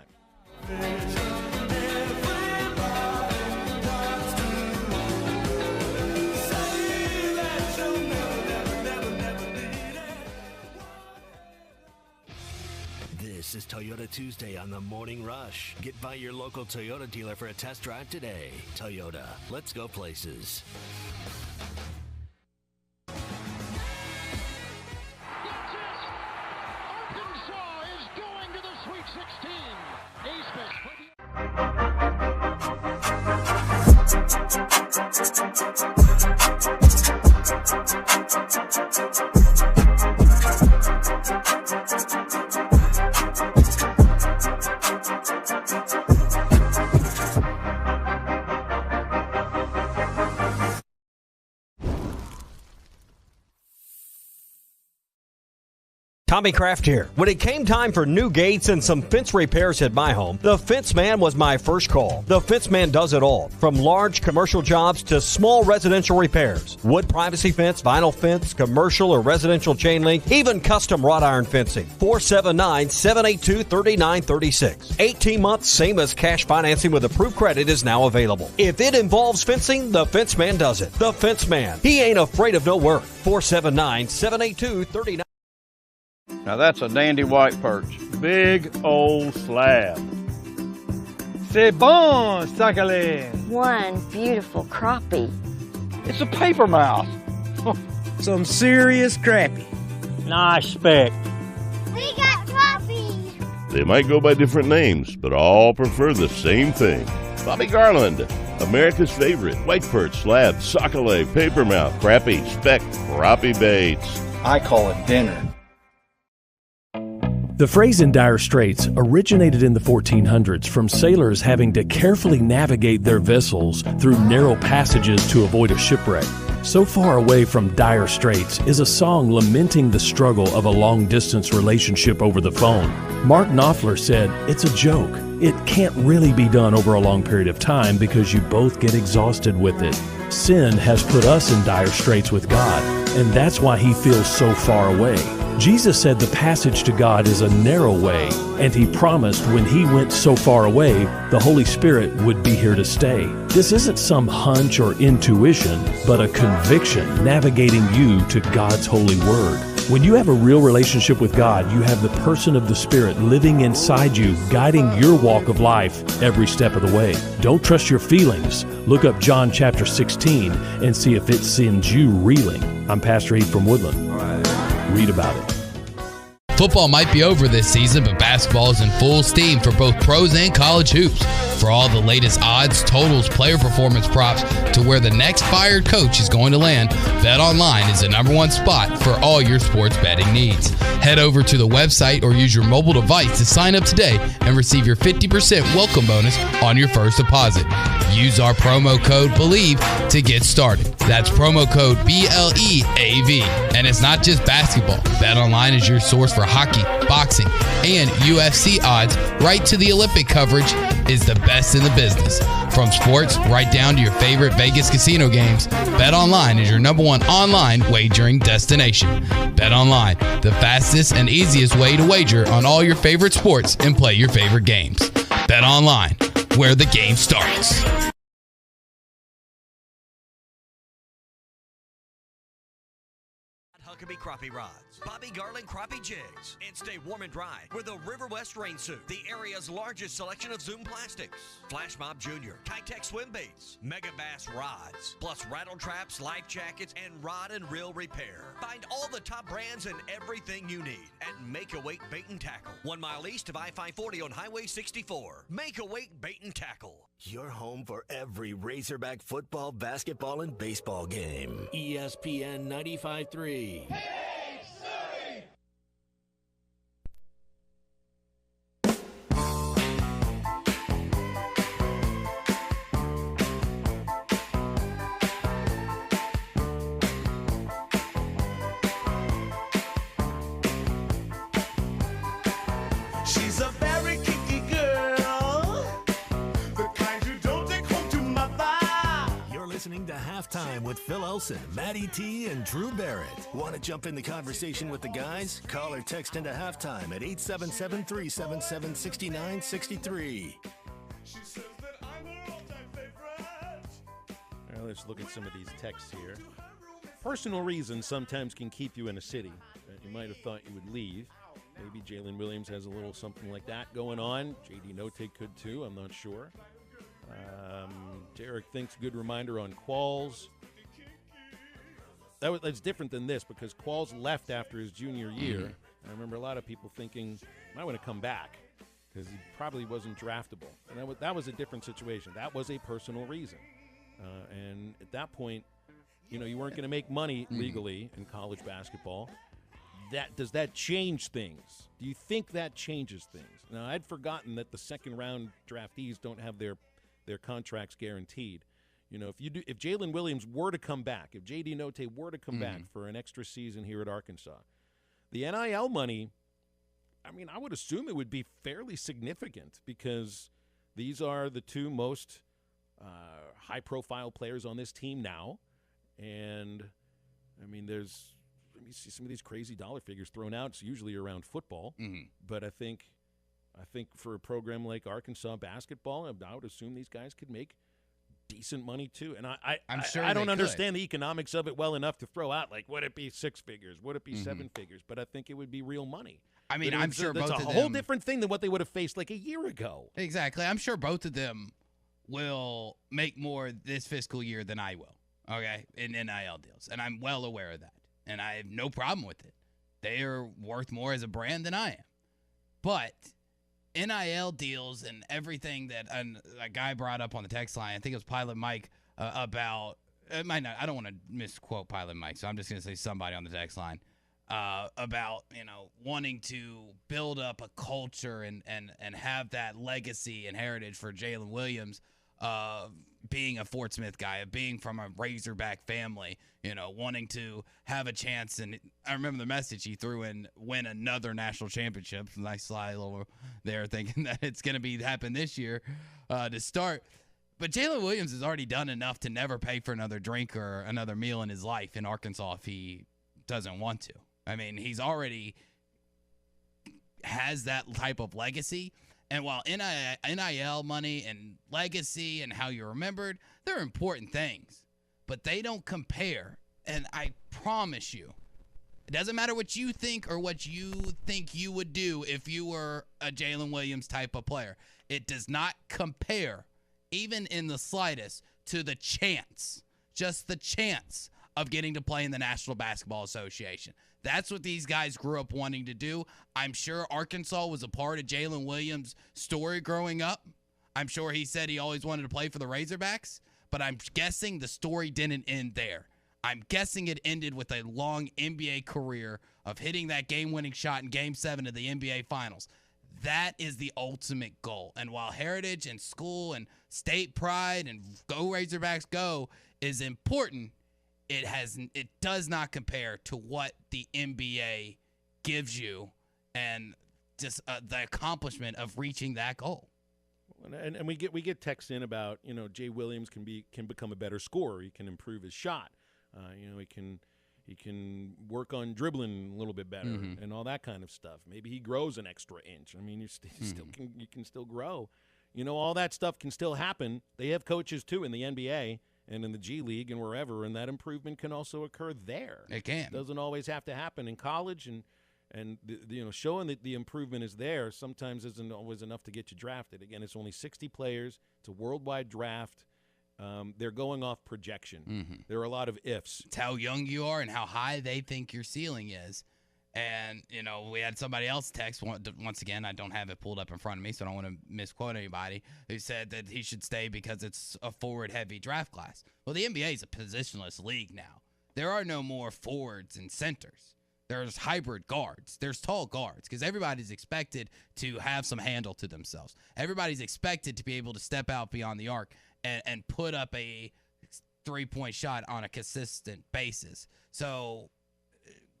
This is Toyota Tuesday on the Morning Rush. Get by your local Toyota dealer for a test drive today. Toyota, let's go places. Arkansas is going to the Sweet 16. Tommy Kraft here. When it came time for new gates and some fence repairs at my home, the Fence Man was my first call. The Fence Man does it all, from large commercial jobs to small residential repairs. Wood privacy fence, vinyl fence, commercial or residential chain link, even custom wrought iron fencing. 479-782-3936. 18 months, same as cash financing with approved credit is now available. If it involves fencing, the Fence Man does it. The Fence Man. He ain't afraid of no work. 479-782-3936. Now that's a dandy white perch. Big old slab. C'est bon, sacalé. One beautiful crappie. It's a paper mouth. Some serious crappie. Nice speck. We got crappies. They might go by different names, but all prefer the same thing. Bobby Garland, America's favorite white perch, slab, sockeye, papermouth, crappie, speck, crappie baits. I call it dinner. The phrase in dire straits originated in the 1400s from sailors having to carefully navigate their vessels through narrow passages to avoid a shipwreck. So Far Away from Dire Straits is a song lamenting the struggle of a long-distance relationship over the phone. Mark Knopfler said, "It's a joke. It can't really be done over a long period of time because you both get exhausted with it. Sin has put us in dire straits with God, and that's why he feels so far away." Jesus said the passage to God is a narrow way, and he promised when he went so far away, the Holy Spirit would be here to stay. This isn't some hunch or intuition, but a conviction navigating you to God's holy word. When you have a real relationship with God, you have the person of the Spirit living inside you, guiding your walk of life every step of the way. Don't trust your feelings. Look up John chapter 16 and see if it sends you reeling. I'm Pastor Heath from Woodland. Read about it. Football might be over this season, but basketball is in full steam for both pros and college hoops. For all the latest odds, totals, player performance props, to where the next fired coach is going to land, BetOnline is the #1 spot for all your sports betting needs. Head over to the website or use your mobile device to sign up today and receive your 50% welcome bonus on your first deposit. Use our promo code BELIEVE to get started. That's promo code BLEAV. And it's not just basketball. BetOnline is your source for hockey, boxing, and UFC odds, right to the Olympic coverage is the best in the business. From sports right down to your favorite Vegas casino games, BetOnline is your #1 online wagering destination. BetOnline, the fastest and easiest way to wager on all your favorite sports and play your favorite games. BetOnline, where the game starts. Huckabee Crappie Rods, Bobby Garland Crappie Jigs, and stay warm and dry with the River West Rain Suit, the area's largest selection of Zoom plastics, Flash Mob Jr., Kitech Swim Baits, Mega Bass Rods, plus rattle traps, life jackets, and rod and reel repair. Find all the top brands and everything you need at Make-A-Wait Bait and Tackle, 1 mile east of I-540 on Highway 64. Make-A-Wait Bait and Tackle. Your home for every Razorback football, basketball, and baseball game. ESPN 95.3. She's a very kinky girl, the kind you don't take home to mother. You're listening to Halftime with Phil Elson, Matty T, and Drew Barrett. Want to jump in the conversation with the guys? Call or text into Halftime at 877-377-6963. All right, let's look at some of these texts here. Personal reasons sometimes can keep you in a city that you might have thought you would leave. Maybe Jalen Williams has a little something like that going on. J.D. Note could too. I'm not sure. Derek thinks good reminder on Qualls. That's different than this because Qualls left after his junior year. I remember a lot of people thinking, I want to come back because he probably wasn't draftable. And that was a different situation. That was a personal reason. And at that point, you weren't going to make money legally in college basketball. Does that change things? Do you think that changes things? Now, I'd forgotten that the second-round draftees don't have their contracts guaranteed. If Jalen Williams were to come back, if J.D. Note were to come back for an extra season here at Arkansas, the NIL money, I would assume it would be fairly significant because these are the two most high-profile players on this team now. And, there's – you see some of these crazy dollar figures thrown out. It's usually around football. But I think for a program like Arkansas basketball, I would assume these guys could make decent money too. And I'm sure I don't understand the economics of it well enough to throw out, like, would it be six figures? Would it be seven figures? But I think it would be real money. I'm sure both of them. It's a whole different thing than what they would have faced like a year ago. Exactly. I'm sure both of them will make more this fiscal year than I will, okay, in NIL deals. And I'm well aware of that. And I have no problem with it. They are worth more as a brand than I am. But NIL deals and everything that a guy brought up on the text line, I think it was Pilot Mike, about – I don't want to misquote Pilot Mike, so I'm just going to say somebody on the text line, about, wanting to build up a culture and have that legacy and heritage for Jalen Williams, being a Fort Smith guy, being from a Razorback family, wanting to have a chance. And I remember the message he threw in, win another national championship. Nice slide over there, thinking that it's going to happen this year to start. But Jalen Williams has already done enough to never pay for another drink or another meal in his life in Arkansas if he doesn't want to. He's already has that type of legacy. And while NIL money and legacy and how you're remembered, they're important things. But they don't compare. And I promise you, it doesn't matter what you think or what you think you would do if you were a Jalen Williams type of player. It does not compare, even in the slightest, to the chance, just the chance of getting to play in the National Basketball Association. That's what these guys grew up wanting to do. I'm sure Arkansas was a part of Jalen Williams' story growing up. I'm sure he said he always wanted to play for the Razorbacks, but I'm guessing the story didn't end there. I'm guessing it ended with a long NBA career of hitting that game-winning shot in Game 7 of the NBA Finals. That is the ultimate goal. And while heritage and school and state pride and go Razorbacks go is important, it does not compare to what the NBA gives you and just the accomplishment of reaching that goal. And we get texts in about, Jay Williams can become a better scorer. He can improve his shot. He can work on dribbling a little bit better and all that kind of stuff. Maybe he grows an extra inch. You can still grow. All that stuff can still happen. They have coaches too in the NBA and in the G League and wherever, and that improvement can also occur there. It can. It doesn't always have to happen in college, and showing that the improvement is there sometimes isn't always enough to get you drafted. Again, it's only 60 players. It's a worldwide draft. They're going off projection. There are a lot of ifs. It's how young you are and how high they think your ceiling is. And, we had somebody else text, once again, I don't have it pulled up in front of me, so I don't want to misquote anybody, who said that he should stay because it's a forward-heavy draft class. Well, the NBA is a positionless league now. There are no more forwards and centers. There's hybrid guards. There's tall guards because everybody's expected to have some handle to themselves. Everybody's expected to be able to step out beyond the arc and put up a three-point shot on a consistent basis. So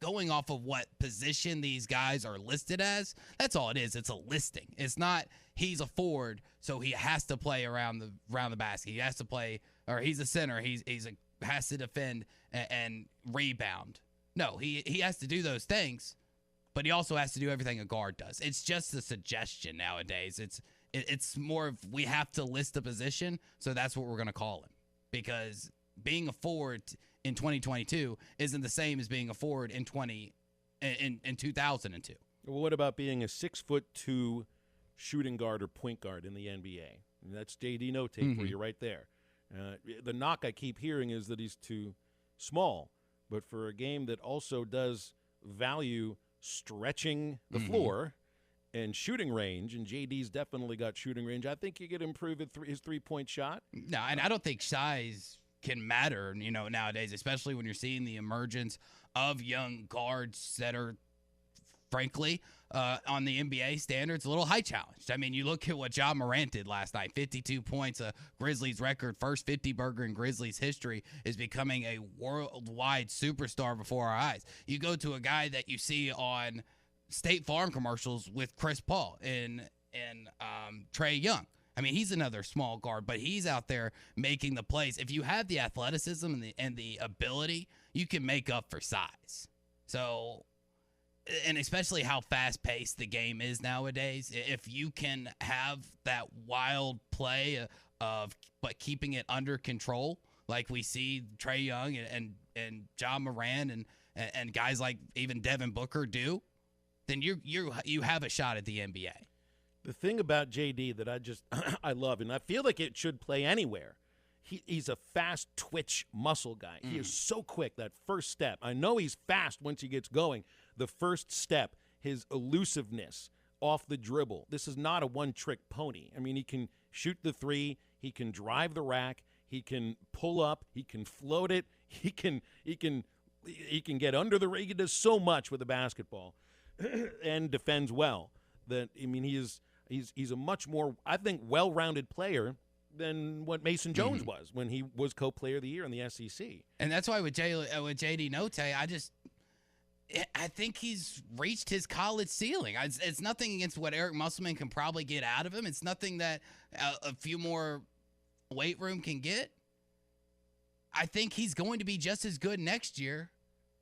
going off of what position these guys are listed as, that's all it is. It's a listing. It's not he's a forward, so he has to play around the basket. He has to play, or he's a center. He has to defend and rebound. No, he has to do those things, but he also has to do everything a guard does. It's just a suggestion nowadays. It's more of we have to list a position, so that's what we're going to call him. Because being a forward in 2022 isn't the same as being a forward in 2002. Well, what about being a 6'2" shooting guard or point guard in the NBA? And that's J.D. Note for you right there. The knock I keep hearing is that he's too small. But for a game that also does value stretching the floor and shooting range, and JD's definitely got shooting range, I think he could improve his three-point shot. No, and I don't think size can matter, nowadays, especially when you're seeing the emergence of young guards that are, frankly, on the NBA standards, a little high challenged. I mean, you look at what Ja Morant did last night, 52 points, a Grizzlies record, first 50-burger in Grizzlies history, is becoming a worldwide superstar before our eyes. You go to a guy that you see on State Farm commercials with Chris Paul and Trae Young. I mean, he's another small guard, but he's out there making the plays. If you have the athleticism and the ability, you can make up for size. So, and especially how fast-paced the game is nowadays, if you can have that wild play but keeping it under control, like we see Trae Young and Ja Morant and guys like even Devin Booker do, then you have a shot at the NBA. The thing about JD that I love, and I feel like it should play anywhere, he's a fast twitch muscle guy. He is so quick, that first step. I know he's fast once he gets going. The first step, his elusiveness off the dribble. This is not a one-trick pony. I mean, he can shoot the three. He can drive the rack. He can pull up. He can float it. He can get under the ring. He does so much with the basketball and defends well. That, I mean, he's a much more, I think, well-rounded player than what Mason Jones was when he was co-player of the year in the SEC. And that's why with JD Note, I think he's reached his college ceiling. It's nothing against what Eric Musselman can probably get out of him. It's nothing that a few more weight room can get. I think he's going to be just as good next year.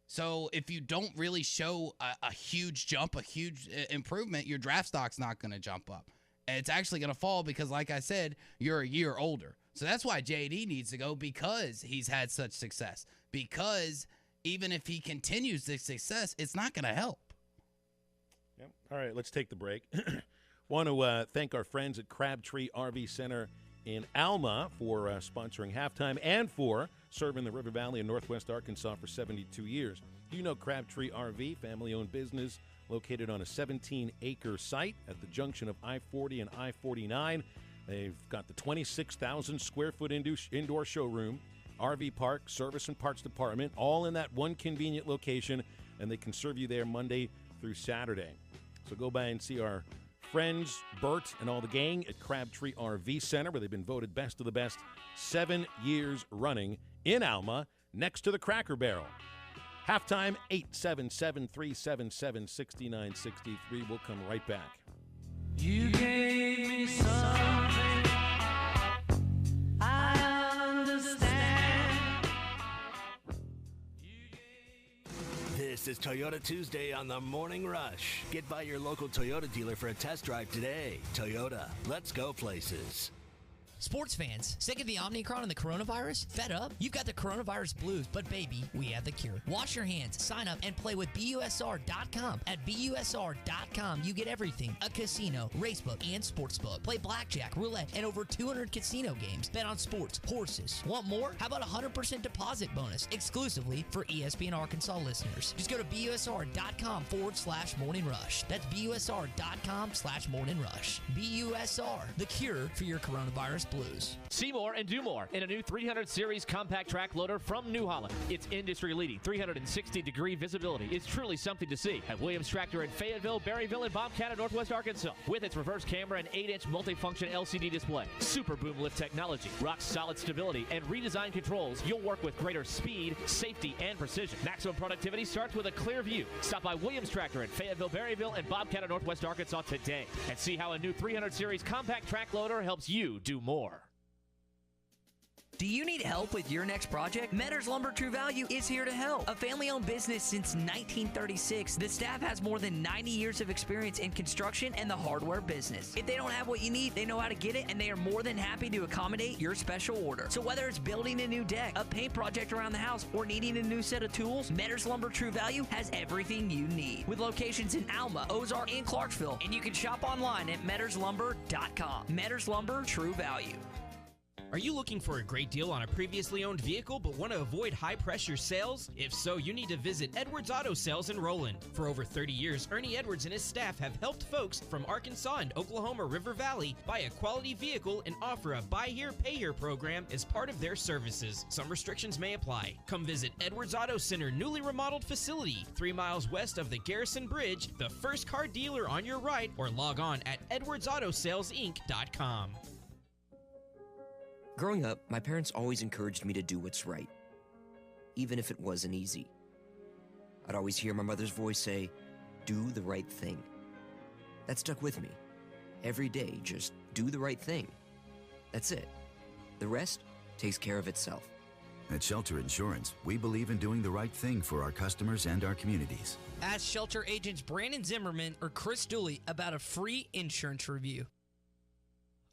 So if you don't really show a huge jump, a huge improvement, your draft stock's not going to jump up. And it's actually going to fall because, like I said, you're a year older. So that's why JD needs to go, because he's had such success. Because even if he continues this success, it's not going to help. Yep. All right, let's take the break. Want to thank our friends at Crabtree RV Center in Alma for sponsoring Halftime and for serving the River Valley in Northwest Arkansas for 72 years. You know Crabtree RV, family-owned business located on a 17-acre site at the junction of I-40 and I-49. They've got the 26,000-square-foot indoor showroom, RV park, service and parts department, all in that one convenient location, and they can serve you there Monday through Saturday. So go by and see our friends, Bert and all the gang at Crabtree RV Center, where they've been voted best of the best 7 years running in Alma, next to the Cracker Barrel. Halftime, 877-377-6963. We'll come right back. You gave me something I understand. This is Toyota Tuesday on the Morning Rush. Get by your local Toyota dealer for a test drive today. Toyota, let's go places. Sports fans, sick of the Omicron and the coronavirus? Fed up? You've got the coronavirus blues, but baby, we have the cure. Wash your hands, sign up, and play with BUSR.com. At BUSR.com, you get everything: a casino, racebook, and sportsbook. Play blackjack, roulette, and over 200 casino games. Bet on sports, horses. Want more? How about a 100% deposit bonus exclusively for ESPN Arkansas listeners? Just go to BUSR.com/Morning Rush. That's BUSR.com/Morning Rush. BUSR, the cure for your coronavirus blues. See more and do more in a new 300 Series compact track loader from New Holland. Its industry-leading 360-degree visibility is truly something to see at Williams Tractor in Fayetteville, Berryville, and Bobcat in Northwest Arkansas. With its reverse camera and 8-inch multifunction LCD display, super boom lift technology, rock-solid stability, and redesigned controls, you'll work with greater speed, safety, and precision. Maximum productivity starts with a clear view. Stop by Williams Tractor in Fayetteville, Berryville, and Bobcat in Northwest Arkansas today and see how a new 300 Series compact track loader helps you do more. Do you need help with your next project? Metters Lumber True Value is here to help. A family-owned business since 1936, the staff has more than 90 years of experience in construction and the hardware business. If they don't have what you need, they know how to get it, and they are more than happy to accommodate your special order. So whether it's building a new deck, a paint project around the house, or needing a new set of tools, Metters Lumber True Value has everything you need. With locations in Alma, Ozark, and Clarksville, and you can shop online at metterslumber.com. Metters Lumber True Value. Are you looking for a great deal on a previously owned vehicle but want to avoid high-pressure sales? If so, you need to visit Edwards Auto Sales in Roland. For over 30 years, Ernie Edwards and his staff have helped folks from Arkansas and Oklahoma River Valley buy a quality vehicle and offer a buy here, pay here program as part of their services. Some restrictions may apply. Come visit Edwards Auto Center newly remodeled facility, 3 miles west of the Garrison Bridge, the first car dealer on your right, or log on at edwardsautosalesinc.com. Growing up, my parents always encouraged me to do what's right, even if it wasn't easy. I'd always hear my mother's voice say, "Do the right thing." That stuck with me. Every day, just do the right thing. That's it. The rest takes care of itself. At Shelter Insurance, we believe in doing the right thing for our customers and our communities. Ask Shelter agents Brandon Zimmerman or Chris Dooley about a free insurance review.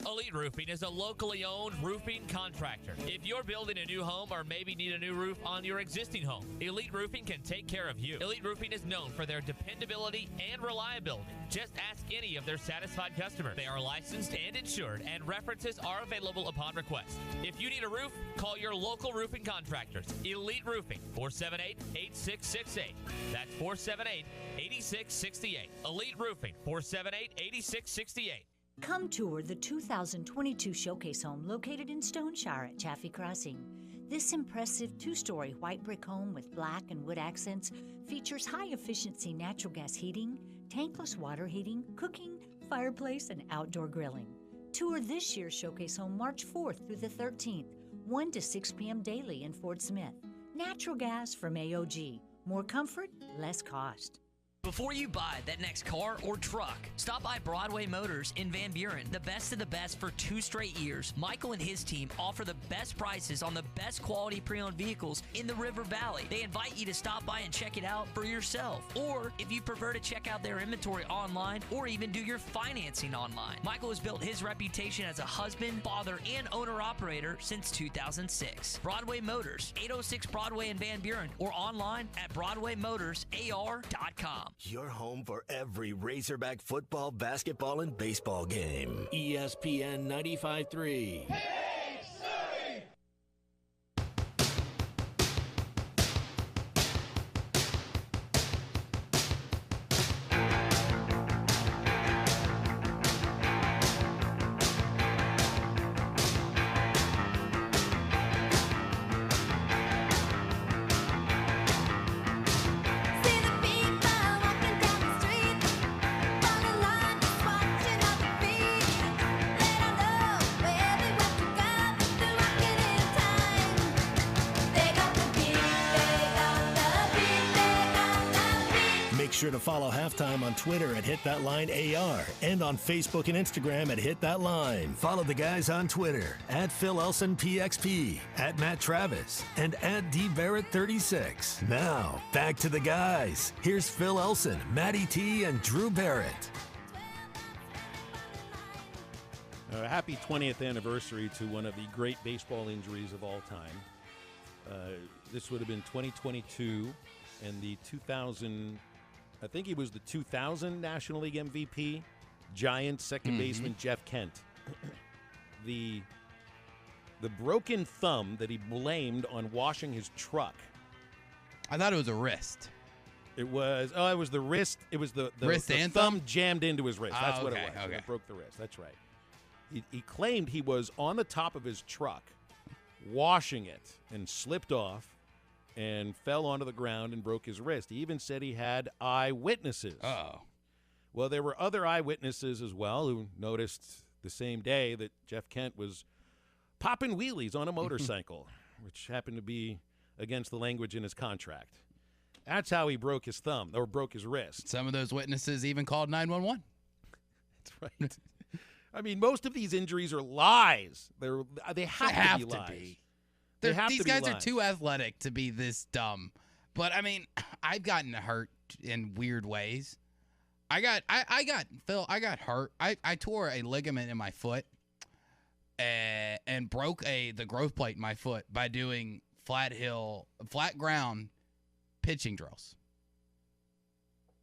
Elite Roofing is a locally owned roofing contractor. If you're building a new home or maybe need a new roof on your existing home, Elite Roofing can take care of you. Elite Roofing is known for their dependability and reliability. Just ask any of their satisfied customers. They are licensed and insured, and references are available upon request. If you need a roof, call your local roofing contractors. Elite Roofing, 478-8668. That's 478-8668. Elite Roofing, 478-8668. Come tour the 2022 Showcase Home located in Stoneshire at Chaffee Crossing. This impressive two-story white brick home with black and wood accents features high-efficiency natural gas heating, tankless water heating, cooking, fireplace, and outdoor grilling. Tour this year's Showcase Home March 4th through the 13th, 1 to 6 p.m. daily in Fort Smith. Natural gas from AOG. More comfort, less cost. Before you buy that next car or truck, stop by Broadway Motors in Van Buren. The best of the best for 2 straight years. Michael and his team offer the best prices on the best quality pre-owned vehicles in the River Valley. They invite you to stop by and check it out for yourself. Or if you prefer to check out their inventory online or even do your financing online. Michael has built his reputation as a husband, father, and owner-operator since 2006. Broadway Motors, 806 Broadway in Van Buren, or online at BroadwayMotorsAR.com. Your home for every Razorback football, basketball, and baseball game. ESPN 95.3. Make sure to follow Halftime on Twitter at HitThatLineAR and on Facebook and Instagram at HitThatLine. Follow the guys on Twitter at PhilElsonPXP, at Matt Travis, and at DBarrett36. Now, back to the guys. Here's Phil Elson, Matty T, and Drew Barrett. Happy 20th anniversary to one of the great baseball injuries of all time. This would have been 2022, and the 2000, I think he was the 2000 National League MVP, Giants second baseman Jeff Kent. The broken thumb that he blamed on washing his truck. I thought it was a wrist. It was the wrist. It was the wrist the and thumb jammed into his wrist. That's what it was. Okay. It broke the wrist. That's right. He claimed he was on the top of his truck washing it and slipped off and fell onto the ground and broke his wrist. He even said he had eyewitnesses. Oh. Well, there were other eyewitnesses as well who noticed the same day that Jeff Kent was popping wheelies on a motorcycle, which happened to be against the language in his contract. That's how he broke his thumb, or broke his wrist. Some of those witnesses even called 911. That's right. I mean, most of these injuries are lies. They have to be lies. These guys are too athletic to be this dumb. But, I mean, I've gotten hurt in weird ways. I got hurt. I tore a ligament in my foot and broke the growth plate in my foot by doing flat ground pitching drills.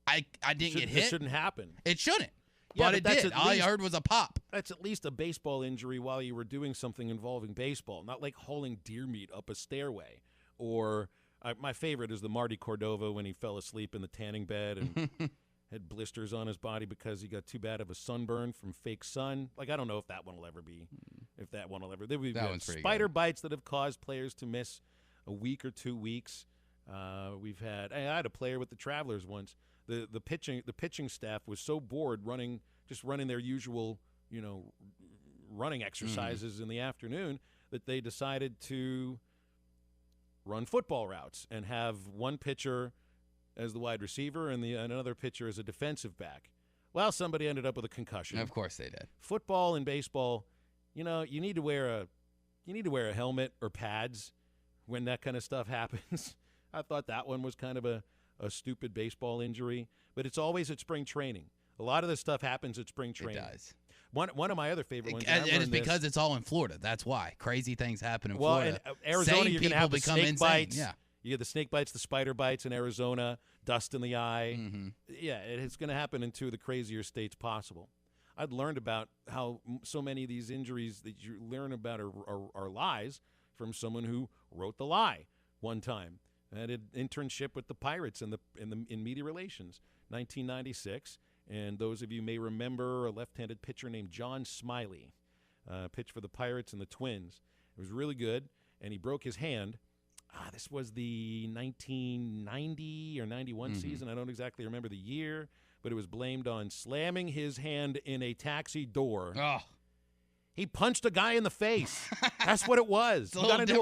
I didn't get hit. It shouldn't happen. It shouldn't. Yeah, but it did. All I heard was a pop. That's at least a baseball injury while you were doing something involving baseball, not like hauling deer meat up a stairway. Or my favorite is the Marty Cordova when he fell asleep in the tanning bed and had blisters on his body because he got too bad of a sunburn from fake sun. Like, I don't know if that one will ever be. That one's spider bites that have caused players to miss a week or 2 weeks. I had a player with the Travelers once. The pitching staff was so bored running their usual, running exercises in the afternoon that they decided to run football routes and have one pitcher as the wide receiver and another pitcher as a defensive back. Well, somebody ended up with a concussion. Of course they did. Football and baseball, you need to wear a helmet or pads when that kind of stuff happens. I thought that one was kind of a stupid baseball injury, but it's always at spring training. A lot of this stuff happens at spring training. It does. One of my other favorite ones, and it's because it's all in Florida. That's why crazy things happen in Florida. In Arizona, Sane you're going to have the snake insane. bites. Yeah. You get the snake bites, the spider bites in Arizona, dust in the eye. Mm-hmm. Yeah, it's going to happen in two of the crazier states possible. I'd learned about how so many of these injuries that you learn about are lies from someone who wrote the lie one time. I had an internship with the Pirates in media relations, 1996. And those of you may remember a left-handed pitcher named John Smiley, pitched for the Pirates and the Twins. It was really good, and he broke his hand. This was the 1990 or 91 season. I don't exactly remember the year, but it was blamed on slamming his hand in a taxi door. Oh. He punched a guy in the face. That's what it was. He got into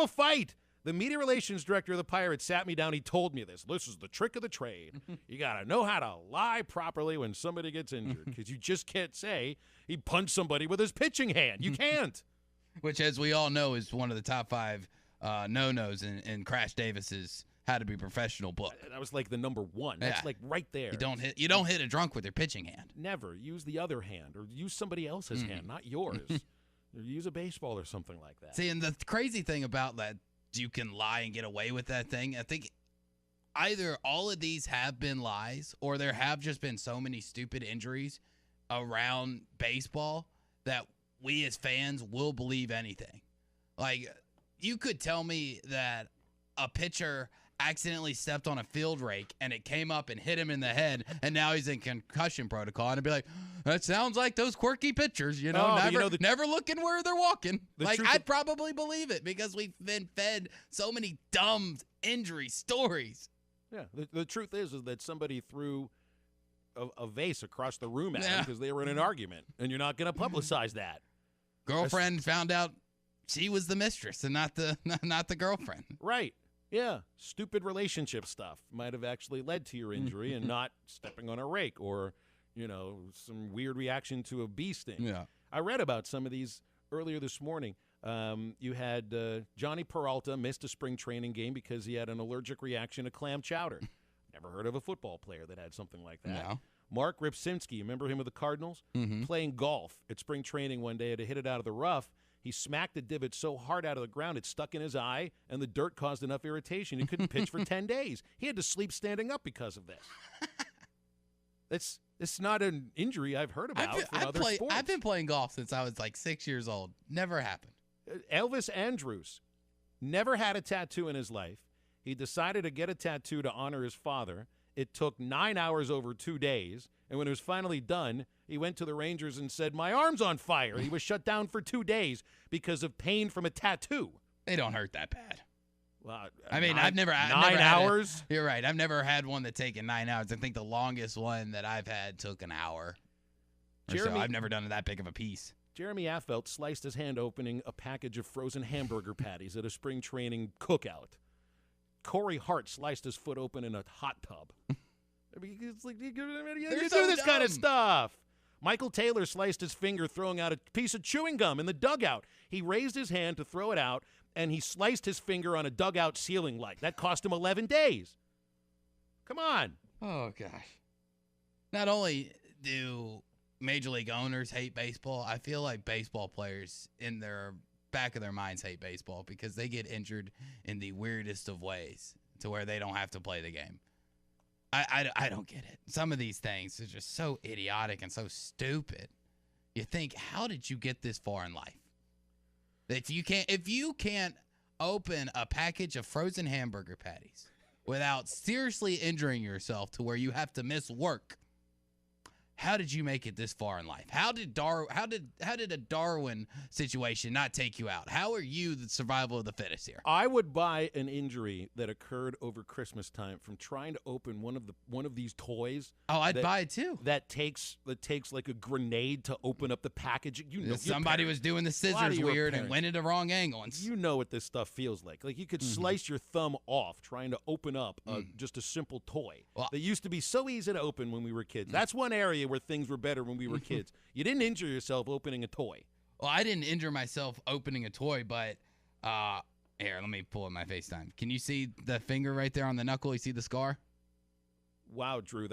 a fight. The media relations director of the Pirates sat me down. He told me this. This is the trick of the trade. You got to know how to lie properly when somebody gets injured because you just can't say he punched somebody with his pitching hand. You can't. Which, as we all know, is one of the top 5 no-nos in Crash Davis's How to Be Professional book. That was like the number 1. That's like right there. You don't hit a drunk with your pitching hand. Never. Use the other hand or use somebody else's hand, not yours. Or use a baseball or something like that. See, and the crazy thing about that, you can lie and get away with that thing. I think either all of these have been lies or there have just been so many stupid injuries around baseball that we as fans will believe anything. Like, you could tell me that a pitcher accidentally stepped on a field rake and it came up and hit him in the head and now he's in concussion protocol, and I'd be like, that sounds like those quirky pitchers, never looking where they're walking. I'd probably believe it because we've been fed so many dumb injury stories. Yeah, the truth is that somebody threw a vase across the room at him because they were in an argument, and you're not going to publicize that. Girlfriend found out she was the mistress and not the girlfriend. Right. Yeah, stupid relationship stuff might have actually led to your injury and not stepping on a rake or, some weird reaction to a bee sting. Yeah. I read about some of these earlier this morning. You had Johnny Peralta missed a spring training game because he had an allergic reaction to clam chowder. Never heard of a football player that had something like that. No. Mark Ripsinski, remember him with the Cardinals? Mm-hmm. Playing golf at spring training one day, had to hit it out of the rough. He smacked the divot so hard out of the ground it stuck in his eye, and the dirt caused enough irritation he couldn't pitch for 10 days. He had to sleep standing up because of this. It's not an injury I've heard about from other sports. I've been playing golf since I was like 6 years old. Never happened. Elvis Andrews never had a tattoo in his life. He decided to get a tattoo to honor his father. It took 9 hours over 2 days, and when it was finally done, he went to the Rangers and said, "My arm's on fire." He was shut down for 2 days because of pain from a tattoo. They don't hurt that bad. Well, I've never 9 hours. You're right. I've never had one that taken 9 hours. I think the longest one that I've had took an hour. So I've never done that big of a piece. Jeremy Affeldt sliced his hand opening a package of frozen hamburger patties at a spring training cookout. Corey Hart sliced his foot open in a hot tub. I mean, it's like, you do this kind of stuff. Michael Taylor sliced his finger throwing out a piece of chewing gum in the dugout. He raised his hand to throw it out, and he sliced his finger on a dugout ceiling light. That cost him 11 days. Come on. Oh, gosh. Not only do Major League owners hate baseball, I feel like baseball players in their back of their minds hate baseball because they get injured in the weirdest of ways to where they don't have to play the game. I don't get it. Some of these things are just so idiotic and so stupid. You think, how did you get this far in life? If you can't open a package of frozen hamburger patties without seriously injuring yourself to where you have to miss work, how did you make it this far in life? How did a Darwin situation not take you out? How are you the survival of the fittest here? I would buy an injury that occurred over Christmas time from trying to open one of these toys. Oh, I'd buy it too. That takes like a grenade to open up the package. You know, somebody was doing the scissors weird and went at the wrong angle. You know what this stuff feels like. Like you could slice your thumb off trying to open up just a simple toy that used to be so easy to open when we were kids. That's one area where things were better when we were kids. You didn't injure yourself opening a toy. Well, I didn't injure myself opening a toy, but here, let me pull up my FaceTime. Can you see the finger right there on the knuckle? You see the scar? Wow, Drew,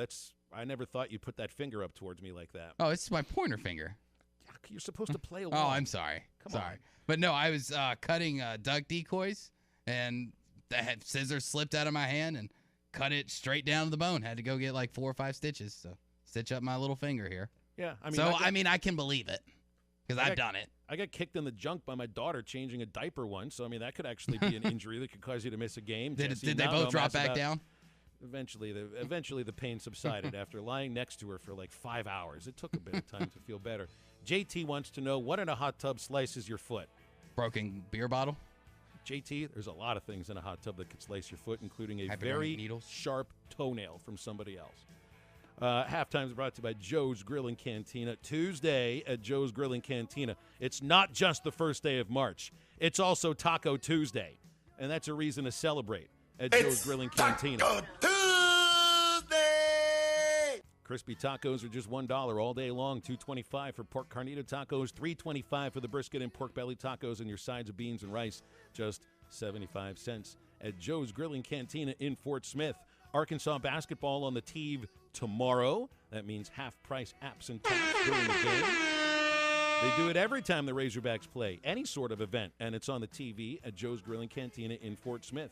I never thought you'd put that finger up towards me like that. Oh, it's my pointer finger. You're supposed to play along. Oh, I'm sorry. Sorry. on. But no, I was cutting duck decoys, and the scissors slipped out of my hand and cut it straight down to the bone. Had to go get like 4 or 5 stitches, so stitch up my little finger here. Yeah, I can believe it because I've done it. I got kicked in the junk by my daughter changing a diaper once, so I mean that could actually be an injury that could cause you to miss a game. Did they both drop back down? Eventually the pain subsided after lying next to her for like 5 hours. It took a bit of time to feel better. JT wants to know, what in a hot tub slices your foot? Broken beer bottle? JT, there's a lot of things in a hot tub that could slice your foot, including a very sharp toenail from somebody else. Halftime is brought to you by Joe's Grill and Cantina. Tuesday at Joe's Grill and Cantina. It's not just the first day of March. It's also Taco Tuesday. And that's a reason to celebrate at Joe's Grill and Cantina. Taco Tuesday! Crispy tacos are just $1 all day long. $2.25 for pork carnita tacos. $3.25 for the brisket and pork belly tacos and your sides of beans and rice. Just 75 cents at Joe's Grill and Cantina in Fort Smith. Arkansas basketball on the TV tomorrow. That means half-price apps and taps during the game. They do it every time the Razorbacks play, any sort of event, and it's on the TV at Joe's Grill and Cantina in Fort Smith.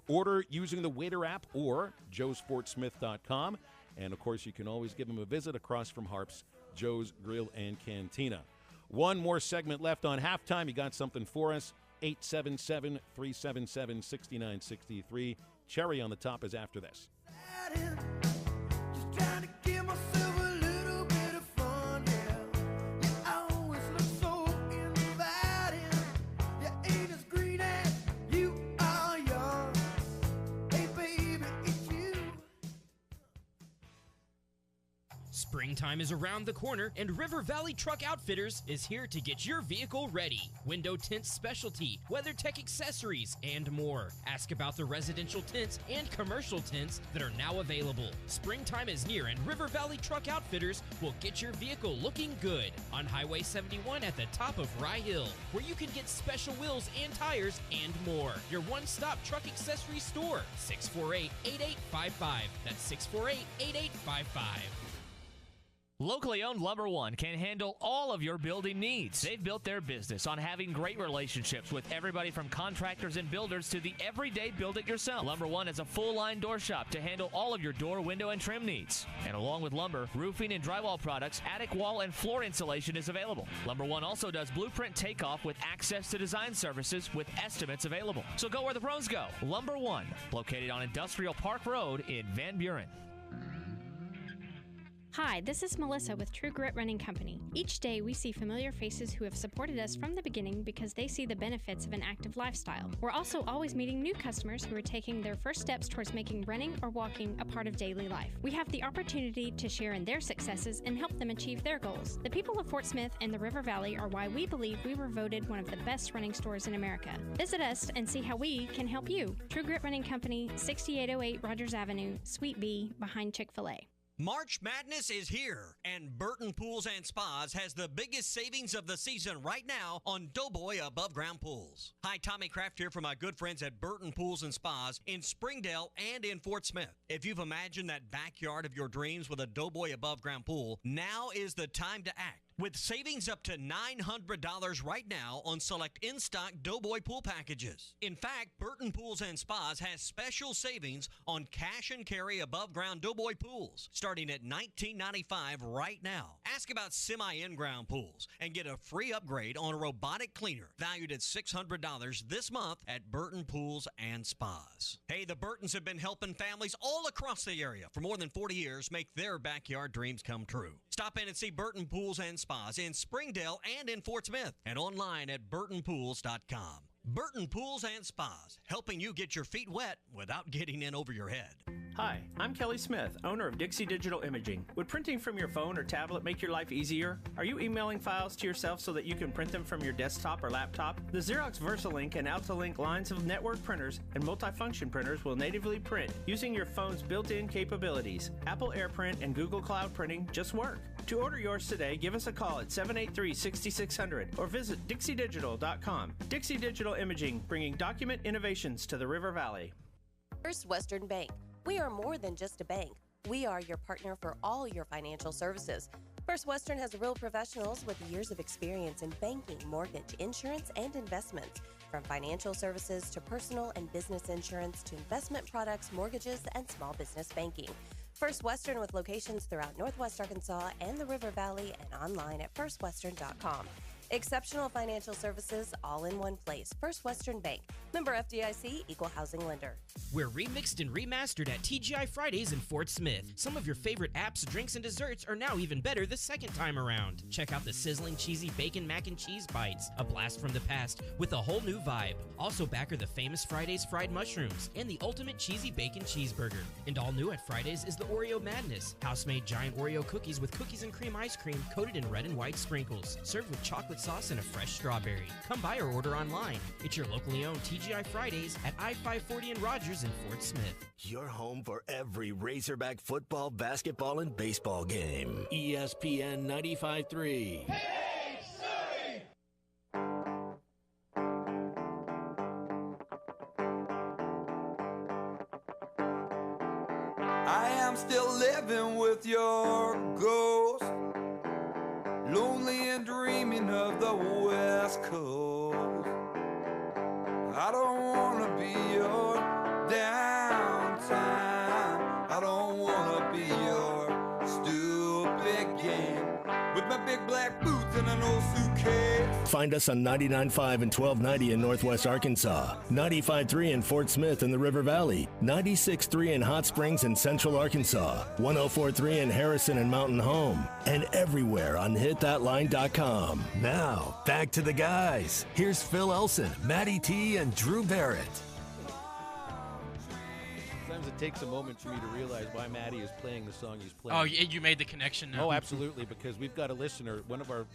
Order using the Waiter app or joesfortsmith.com. And, of course, you can always give them a visit across from Harp's Joe's Grill and Cantina. One more segment left on halftime. You got something for us? 877-377-6963. Cherry on the top is after this. Springtime is around the corner, and River Valley Truck Outfitters is here to get your vehicle ready. Window tint specialty, WeatherTech accessories, and more. Ask about the residential tints and commercial tints that are now available. Springtime is near, and River Valley Truck Outfitters will get your vehicle looking good on Highway 71 at the top of Rye Hill, where you can get special wheels and tires and more. Your one-stop truck accessory store, 648-8855. That's 648-8855. Locally owned Lumber One can handle all of your building needs. They've built their business on having great relationships with everybody from contractors and builders to the everyday build-it-yourself. Lumber One is a full-line door shop to handle all of your door, window, and trim needs. And along with lumber, roofing and drywall products, attic wall and floor insulation is available. Lumber One also does blueprint takeoff with access to design services with estimates available. So go where the pros go. Lumber One, located on Industrial Park Road in Van Buren. Hi, this is Melissa with True Grit Running Company. Each day we see familiar faces who have supported us from the beginning because they see the benefits of an active lifestyle. We're also always meeting new customers who are taking their first steps towards making running or walking a part of daily life. We have the opportunity to share in their successes and help them achieve their goals. The people of Fort Smith and the River Valley are why we believe we were voted one of the best running stores in America. Visit us and see how we can help you. True Grit Running Company, 6808 Rogers Avenue, Suite B, behind Chick-fil-A. March Madness is here, and Burton Pools and Spas has the biggest savings of the season right now on Doughboy above ground pools. Hi, Tommy Kraft here for my good friends at Burton Pools and Spas in Springdale and in Fort Smith. If you've imagined that backyard of your dreams with a Doughboy above ground pool, now is the time to act. With savings up to $900 right now on select in-stock Doughboy pool packages. In fact, Burton Pools and Spas has special savings on cash and carry above ground Doughboy pools, starting at $19.95 right now. Ask about semi-in-ground pools and get a free upgrade on a robotic cleaner valued at $600 this month at Burton Pools and Spas. Hey, the Burtons have been helping families all across the area for more than 40 years make their backyard dreams come true. Stop in and see Burton Pools and Spas in Springdale and in Fort Smith and online at burtonpools.com. Burton Pools and Spas, helping you get your feet wet without getting in over your head. Hi, I'm Kelly Smith, owner of Dixie Digital Imaging. Would printing from your phone or tablet make your life easier? Are you emailing files to yourself so that you can print them from your desktop or laptop? The Xerox VersaLink and AltaLink lines of network printers and multifunction printers will natively print using your phone's built-in capabilities. Apple AirPrint and Google Cloud Printing just work. To order yours today, give us a call at 783-6600 or visit dixiedigital.com. Dixie Digital Imaging, bringing document innovations to the River Valley. First Western Bank. We are more than just a bank. We are your partner for all your financial services. First Western has real professionals with years of experience in banking, mortgage, insurance, and investments. From financial services to personal and business insurance to investment products, mortgages, and small business banking. First Western with locations throughout Northwest Arkansas and the River Valley and online at firstwestern.com. Exceptional financial services all in one place. First Western Bank. Member FDIC, Equal Housing Lender. We're remixed and remastered at TGI Fridays in Fort Smith. Some of your favorite apps, drinks, and desserts are now even better the second time around. Check out the sizzling cheesy bacon mac and cheese bites, a blast from the past with a whole new vibe. Also back are the famous Fridays fried mushrooms and the ultimate cheesy bacon cheeseburger. And all new at Fridays is the Oreo Madness, house-made giant Oreo cookies with cookies and cream ice cream coated in red and white sprinkles, served with chocolate sauce and a fresh strawberry. Come by or order online. It's your locally owned TGI Fridays at I-540 and Rogers in Fort Smith. Your home for every Razorback football, basketball, and baseball game. ESPN 95.3. I am still living with your ghost, lonely and dreaming of the West Coast. I don't want to be your downtime. I don't want to be your stupid game with my big black boots and an old suitcase. Find us on 99.5 and 1290 in Northwest Arkansas, 95.3 in Fort Smith in the River Valley, 96.3 in Hot Springs in Central Arkansas, 104.3 in Harrison and Mountain Home, and everywhere on hitthatline.com. Now, back to the guys. Here's Phil Elson, Matty T, and Drew Barrett. Sometimes it takes a moment for me to realize why Matty is playing the song he's playing. Oh, you made the connection now. Oh, absolutely, because we've got a listener. One of our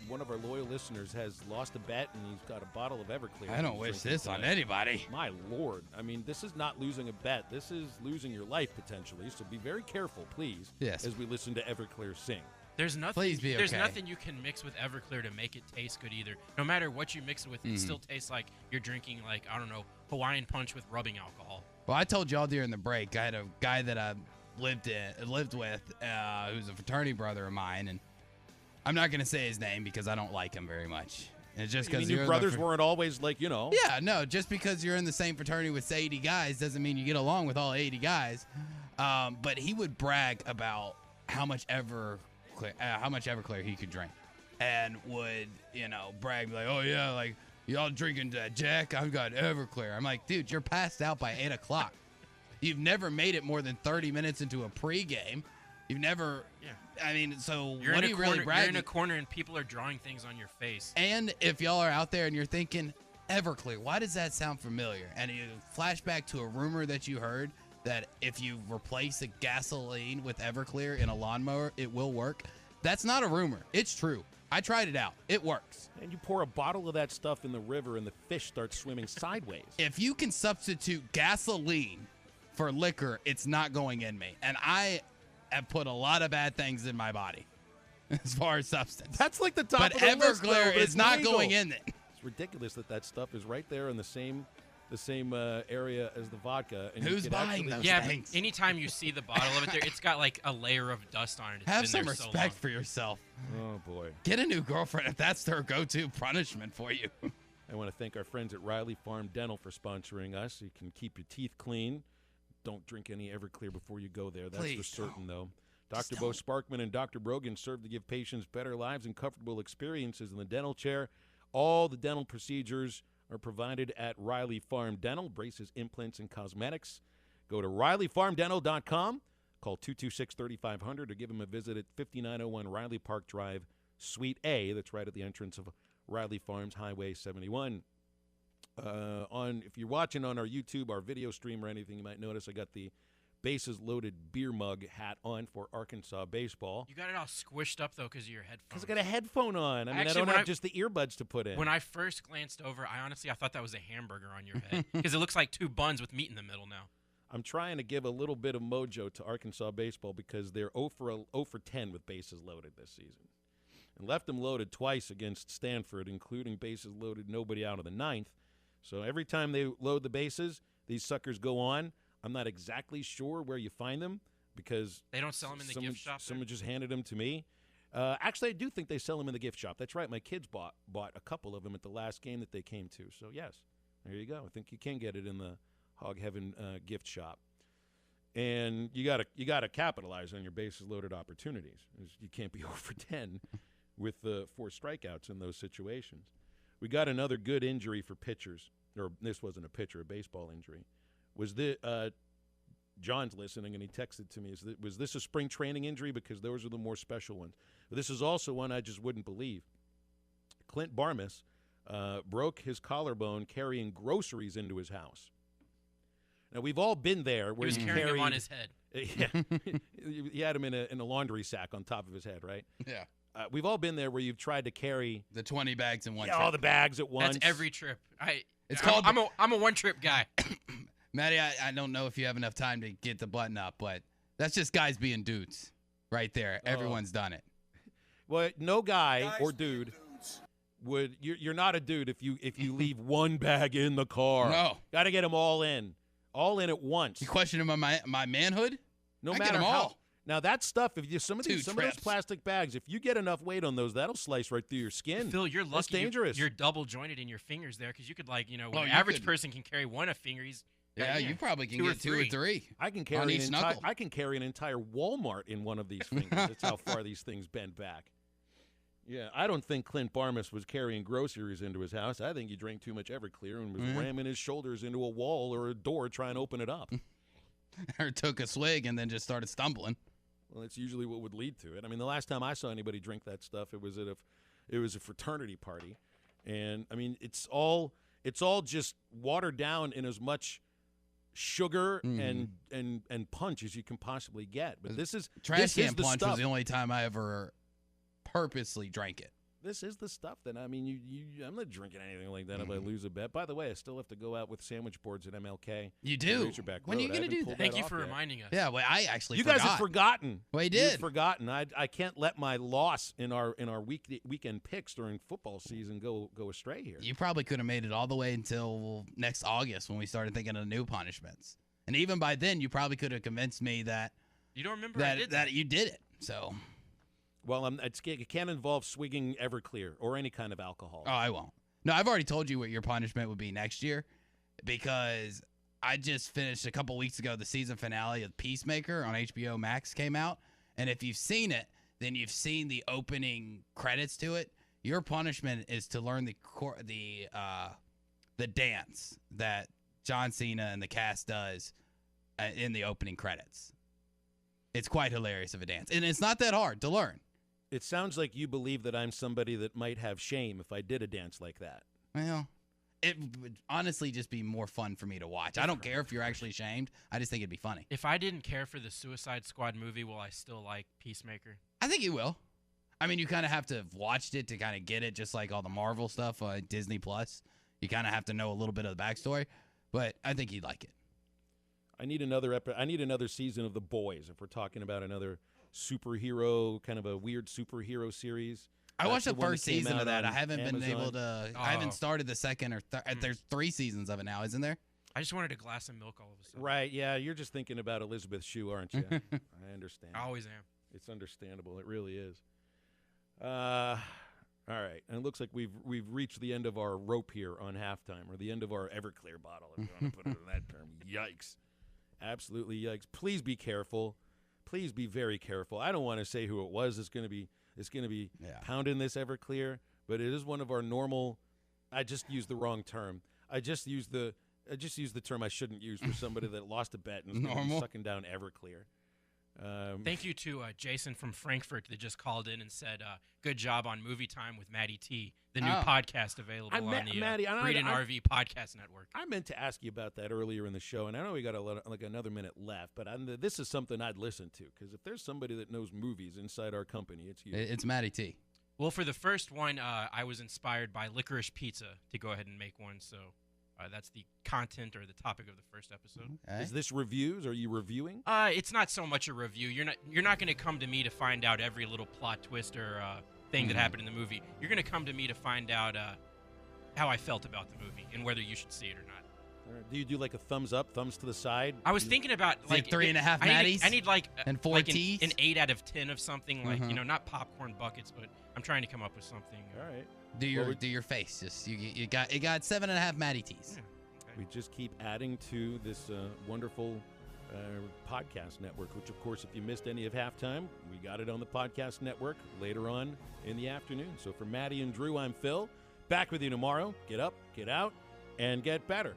loyal listeners has lost a bet, and he's got a bottle of Everclear. I don't wish this on anybody. My Lord. I mean, this is not losing a bet. This is losing your life, potentially. So be very careful, please, as we listen to Everclear sing. There's nothing. Please be There's okay. nothing you can mix with Everclear to make it taste good either. No matter what you mix it with, it still tastes like you're drinking, like, I don't know, Hawaiian punch with rubbing alcohol. Well, I told y'all during the break, I had a guy that I lived with, who's a fraternity brother of mine, and I'm not gonna say his name because I don't like him very much. And it's just because your brothers weren't always like, Yeah, no, just because you're in the same fraternity with 80 guys doesn't mean you get along with all 80 guys. But he would brag about how much Everclear he could drink, and would brag like, oh yeah, like, y'all drinking Jack? I've got Everclear. I'm like, dude, you're passed out by 8 o'clock. You've never made it more than 30 minutes into a pregame. You've never. Yeah. I mean, so You're what in are you a really corner, bragging? You're in a corner and people are drawing things on your face. And if y'all are out there and you're thinking, Everclear, why does that sound familiar? And you flash back to a rumor that you heard that if you replace the gasoline with Everclear in a lawnmower, it will work. That's not a rumor. It's true. I tried it out. It works. And you pour a bottle of that stuff in the river and the fish start swimming sideways. If you can substitute gasoline for liquor, it's not going in me. And I have put a lot of bad things in my body as far as substance. That's like the top but of the list, Everclear though, but is not legal. going in there. It's ridiculous that stuff is right there in the same area as the vodka. And Who's you could buying actually- those Yeah, things? but anytime you see the bottle of it there, it's got like a layer of dust on it. It's Have been some there so respect long. for yourself. Oh, boy. Get a new girlfriend if that's their go-to punishment for you. I want to thank our friends at Riley Farm Dental for sponsoring us. You can keep your teeth clean. Don't drink any Everclear before you go there. That's for Please certain, though. Just Dr. Bo Sparkman and Dr. Brogan serve to give patients better lives and comfortable experiences in the dental chair. All the dental procedures are provided at Riley Farm Dental, braces, implants, and cosmetics. Go to RileyFarmDental.com, call 226-3500, or give them a visit at 5901 Riley Park Drive, Suite A. That's right at the entrance of Riley Farms, Highway 71. If you're watching on our YouTube, our video stream or anything, you might notice I got the Bases Loaded beer mug hat on for Arkansas baseball. You got it all squished up though because of your headphones. Because I got a headphone on. I mean, Actually, I don't have just the earbuds to put in. When I first glanced over, I thought that was a hamburger on your head because it looks like two buns with meat in the middle now. I'm trying to give a little bit of mojo to Arkansas baseball because they're 0 for 10 with bases loaded this season. And left them loaded twice against Stanford, including bases loaded, nobody out of the ninth. So every time they load the bases, these suckers go on. I'm not exactly sure where you find them because They don't sell them in the gift shop. Someone just handed them to me. Actually, I do think they sell them in the gift shop. That's right. My kids bought a couple of them at the last game that they came to. So, yes, there you go. I think you can get it in the Hog Heaven gift shop. And you gotta capitalize on your bases loaded opportunities. You can't be 0 for 10 with 4 strikeouts in those situations. We got another good injury for pitchers. Or this wasn't a pitcher, a baseball injury. Was John's listening, and he texted to me, was this a spring training injury? Because those are the more special ones. But this is also one I just wouldn't believe. Clint Barmas broke his collarbone carrying groceries into his house. Now, we've all been there. Where He was carrying them on his head. Yeah. He had him in a laundry sack on top of his head, right? Yeah. We've all been there where you've tried to carry the 20 bags in one trip. all the bags at once. That's every trip. called. I'm a one-trip guy. Matty, I don't know if you have enough time to get the button up, but that's just guys being dudes right there. Everyone's done it. Well, no guy or dude would. You're not a dude if you leave one bag in the car. No. Got to get them all in at once. You questioning my manhood? No I matter get them how. all. Now that stuff, if you some of those trips. plastic bags, if you get enough weight on those, that'll slice right through your skin. Phil, you're lucky. That's dangerous. You're double jointed in your fingers there because you could when you an average could. person can carry one a finger, he's Yeah, you probably can two get 2 or 3. I can on carry each knuckle. I can carry an entire Walmart in one of these fingers. That's how far these things bend back. Yeah, I don't think Clint Barmas was carrying groceries into his house. I think he drank too much Everclear and was ramming his shoulders into a wall or a door trying to open it up. Or took a swig and then just started stumbling. Well, that's usually what would lead to it. I mean, the last time I saw anybody drink that stuff, it was a fraternity party, and I mean, it's all just watered down in as much sugar and punch as you can possibly get. But this is Trash can the punch stuff. was the only time I ever purposely drank it. This is the stuff that I'm not drinking anything like that if I lose a bet. By the way, I still have to go out with sandwich boards at MLK. You do? Razorback When are you Road. I going to haven't do pulled that? Thank you off for yet. reminding us. Yeah, well, I actually You forgot. guys have forgotten. Well, you You've did. forgotten. I can't let my loss in our weekend picks during football season go astray here. You probably could have made it all the way until next August when we started thinking of new punishments. And even by then, you probably could have convinced me that You don't remember I did that you did it. So, Well, it can't involve swigging Everclear or any kind of alcohol. oh, I won't. No, I've already told you what your punishment would be next year because I just finished a couple weeks ago the season finale of Peacemaker on HBO Max came out. And if you've seen it, then you've seen the opening credits to it. Your punishment is to learn the dance that John Cena and the cast does in the opening credits. It's quite hilarious of a dance. And it's not that hard to learn. It sounds like you believe that I'm somebody that might have shame if I did a dance like that. Well, it would honestly just be more fun for me to watch. I don't care if you're actually ashamed. I just think it'd be funny. If I didn't care for the Suicide Squad movie, will I still like Peacemaker? I think you will. I mean, you kind of have to have watched it to kind of get it, just like all the Marvel stuff, Disney Plus. You kind of have to know a little bit of the backstory, but I think you'd like it. I need another season of The Boys if we're talking about another superhero, kind of a weird superhero series. I watched the first season of that. I haven't Amazon. been able to. I haven't started the second or there's 3 seasons of it now, isn't there? I just wanted a glass of milk all of a sudden. Right, yeah, you're just thinking about Elizabeth Shue, aren't you? I understand. I always am. It's understandable. It really is. All right, and it looks like we've reached the end of our rope here on halftime, or the end of our Everclear bottle, if you want to put it in that term. Yikes. Absolutely yikes. Please be careful. Please be very careful. I don't want to say who it was that's going to be pounding this Everclear, but it is one of our normal. I just used the wrong term. I just used the term I shouldn't use for somebody that lost a bet and is going to be sucking down Everclear. Thank you to Jason from Frankfurt that just called in and said, good job on Movie Time with Maddie T, the new podcast available on the Read and RV Podcast Network. I meant to ask you about that earlier in the show, and I know we got another minute left, but this is something I'd listen to, because if there's somebody that knows movies inside our company, it's you. It's Maddie T. Well, for the first one, I was inspired by Licorice Pizza to go ahead and make one, so that's the content or the topic of the first episode. Okay. Is this reviews? Are you reviewing? It's not so much a review. You're not going to come to me to find out every little plot twist or thing that happened in the movie. You're going to come to me to find out how I felt about the movie and whether you should see it or not. Do you do like a thumbs up, thumbs to the side? I was thinking about like 3.5 Maddies. I need like and 4 T's. An 8 out of 10 of something, like not popcorn buckets, but I'm trying to come up with something. All right. Do your face. Just you got 7.5 Maddie T's. Yeah. We just keep adding to this wonderful podcast network, which, of course, if you missed any of halftime, we got it on the podcast network later on in the afternoon. So for Maddie and Drew, I'm Phil. Back with you tomorrow. Get up, get out, and get better.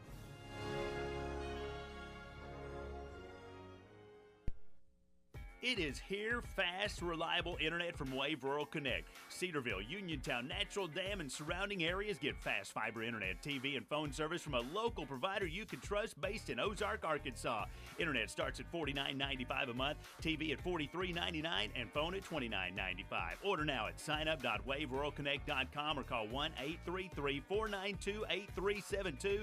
It is here, fast, reliable internet from Wave Rural Connect. Cedarville, Uniontown, Natural Dam, and surrounding areas get fast fiber internet, TV, and phone service from a local provider you can trust based in Ozark, Arkansas. Internet starts at $49.95 a month, TV at $43.99, and phone at $29.95. Order now at signup.waveruralconnect.com or call 1-833-492-8372